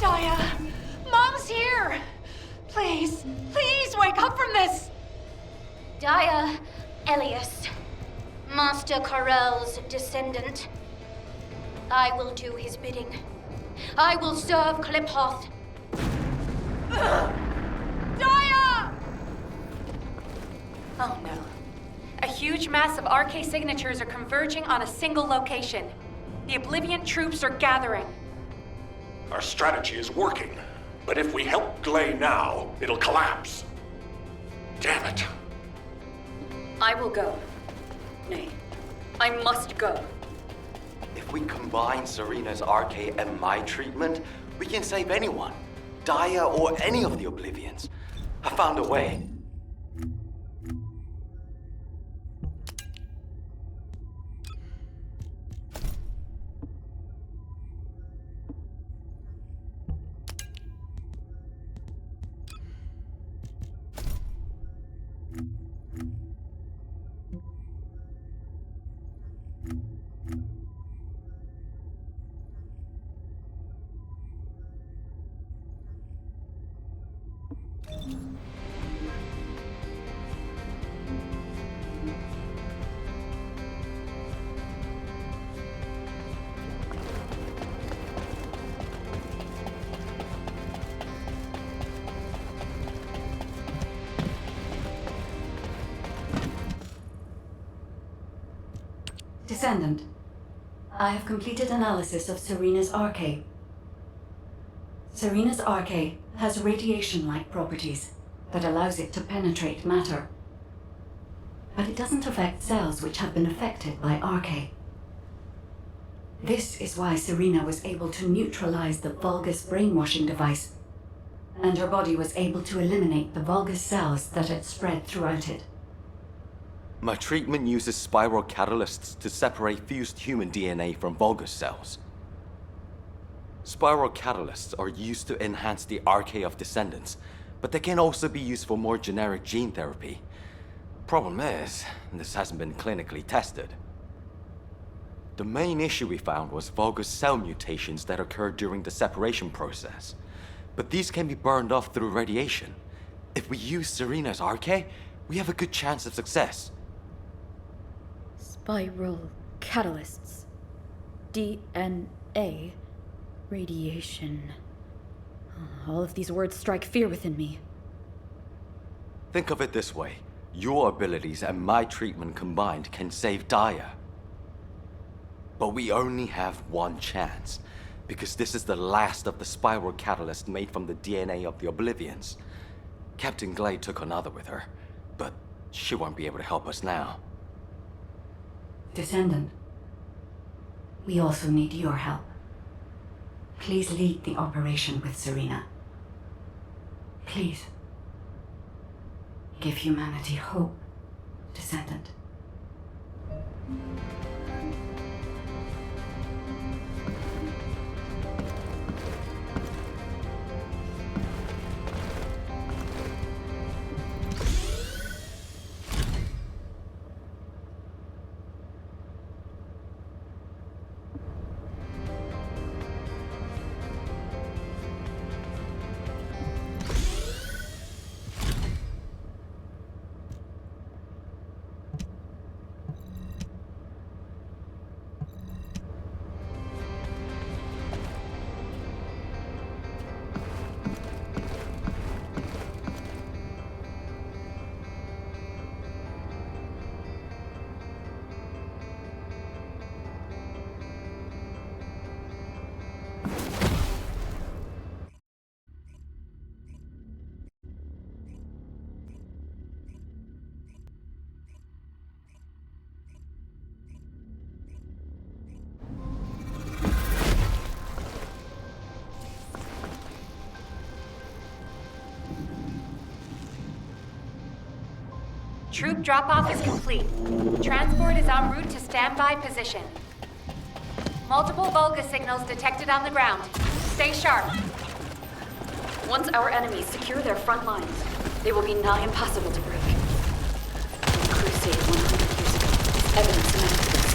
Daya! Mom's here! Please, please wake up from this! Daya, Elias, Master Corell's descendant. I will do his bidding. I will serve Kliphoth. Daya! Oh no. A huge mass of RK signatures are converging on a single location. The Oblivion troops are gathering. Our strategy is working, but if we help Gley now, it'll collapse. Damn it. I will go. Nay, I must go. If we combine Serena's RK and my treatment, we can save anyone. Daya or any of the Oblivions. I found a way. Descendant, I have completed analysis of Serena's RK. Serena's RK has radiation-like properties that allows it to penetrate matter. But it doesn't affect cells which have been affected by RK. This is why Serena was able to neutralize the Vulgus brainwashing device, and her body was able to eliminate the Vulgus cells that had spread throughout it. My treatment uses spiral catalysts to separate fused human DNA from Vulgus cells. Spiral catalysts are used to enhance the RK of descendants, but they can also be used for more generic gene therapy. Problem is, this hasn't been clinically tested. The main issue we found was Vulgus cell mutations that occurred during the separation process. But these can be burned off through radiation. If we use Serena's RK, we have a good chance of success. Spiral catalysts. DNA. Radiation. All of these words strike fear within me. Think of it this way. Your abilities and my treatment combined can save Daya. But we only have one chance, because this is the last of the spiral catalyst made from the DNA of the Oblivions. Captain Glade took another with her, but she won't be able to help us now. Descendant, we also need your help. Please lead the operation with Serena. Please. Give humanity hope, Descendant. Troop drop-off is complete. Transport is en route to standby position. Multiple Volga signals detected on the ground. Stay sharp. Once our enemies secure their front lines, they will be nigh impossible to break. The crusade 100 years ago is evidence enough for this.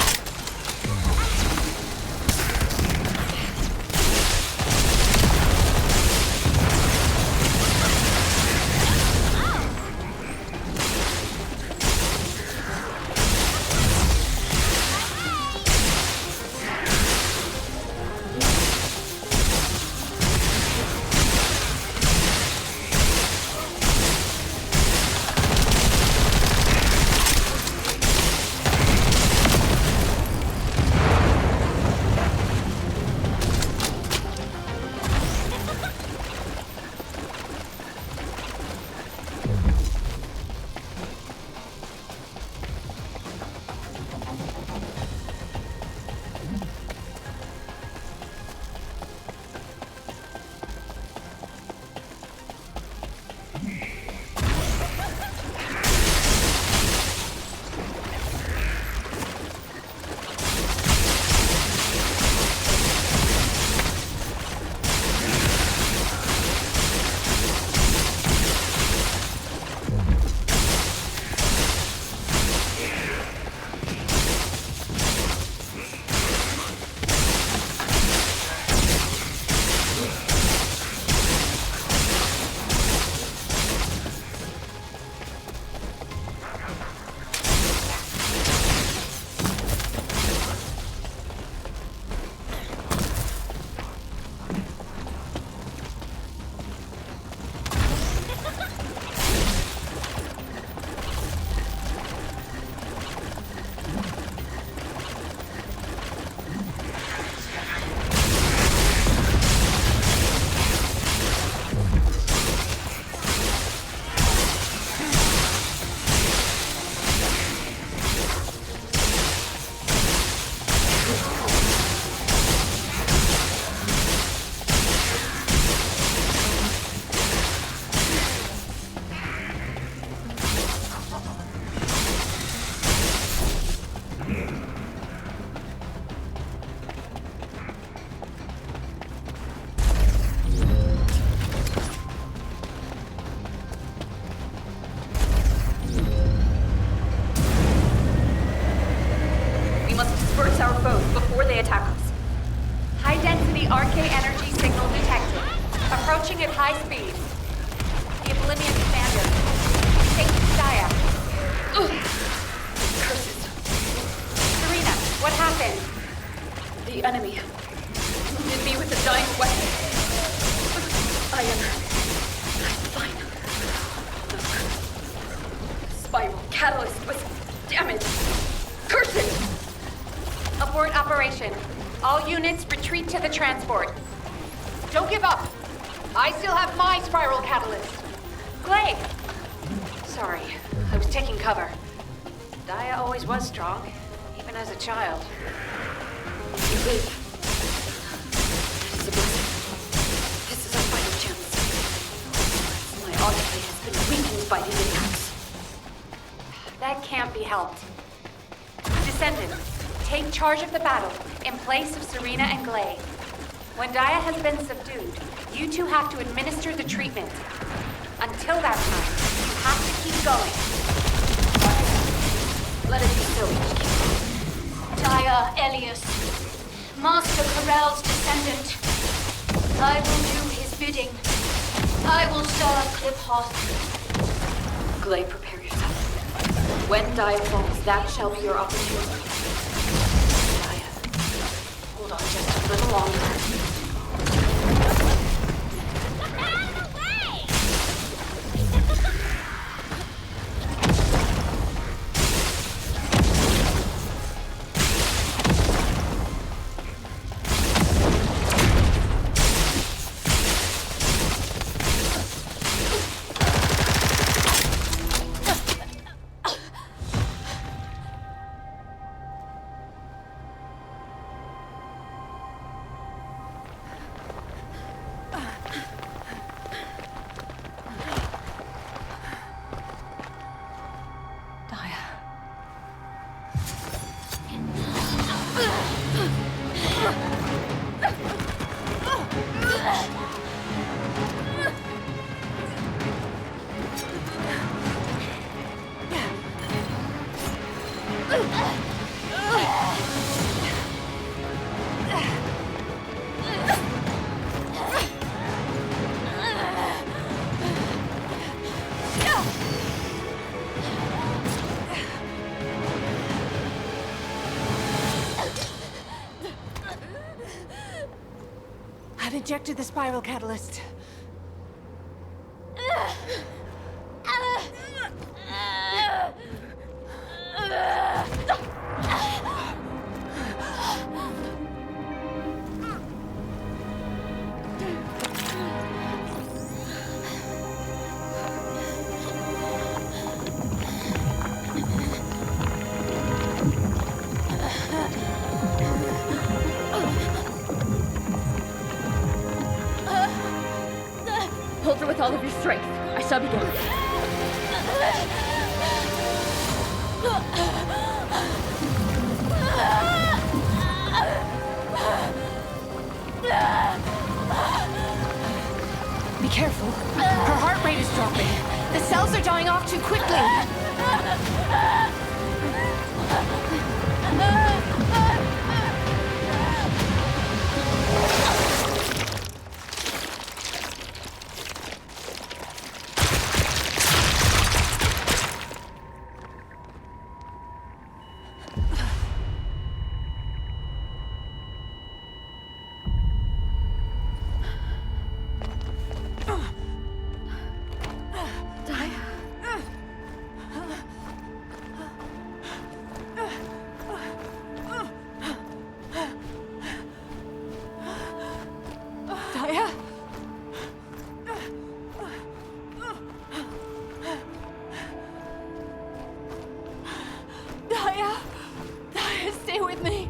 Approaching at high speed. The Oblivion Commander. Take Saya. Curses. Serena, what happened? The enemy wounded me with a giant weapon. I'm fine. The spiral catalyst was damaged. Curses! Abort operation. All units retreat to the transport. Don't give up. I still have my spiral catalyst. Glay! Sorry, I was taking cover. Daya always was strong, even as a child. You live. That is a blessing. This is our final chance. My autoplay has been weakened by these attacks. That can't be helped. Descendant, take charge of the battle in place of Serena and Glay. When Daya has been subdued, you two have to administer the treatment. Until that time, you have to keep going. Let it be so. Daya Elias, Master Corell's descendant. I will do his bidding. I will serve Cliphoth. Glay, prepare yourself. When Daya falls, that shall be your opportunity. Daya, hold on just a little longer. I've injected the spiral catalyst. Hold her with all of your strength. I shall begin. Be careful. Her heart rate is dropping. The cells are dying off too quickly. Stay with me.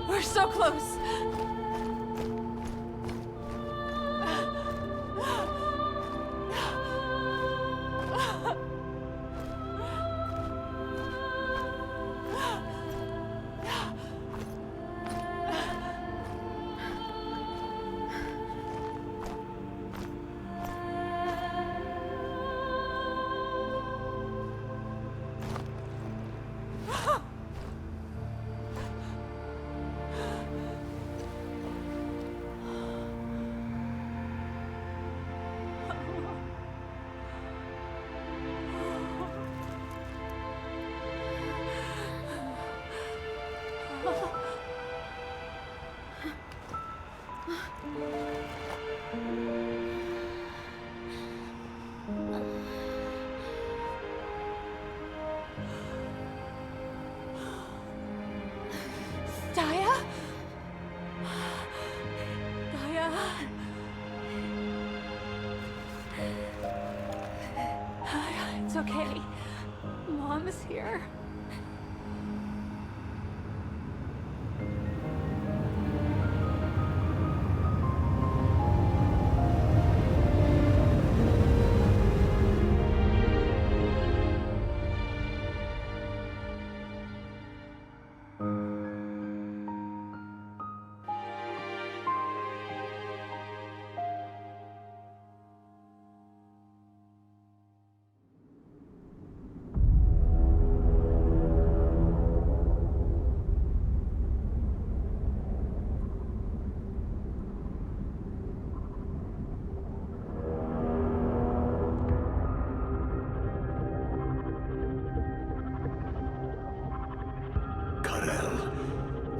We're so close. It's okay. Mom is here.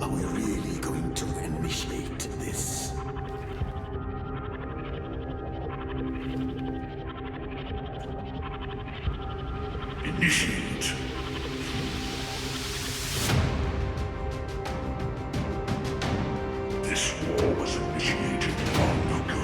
Are we really going to initiate this? Initiate. This war was initiated long ago.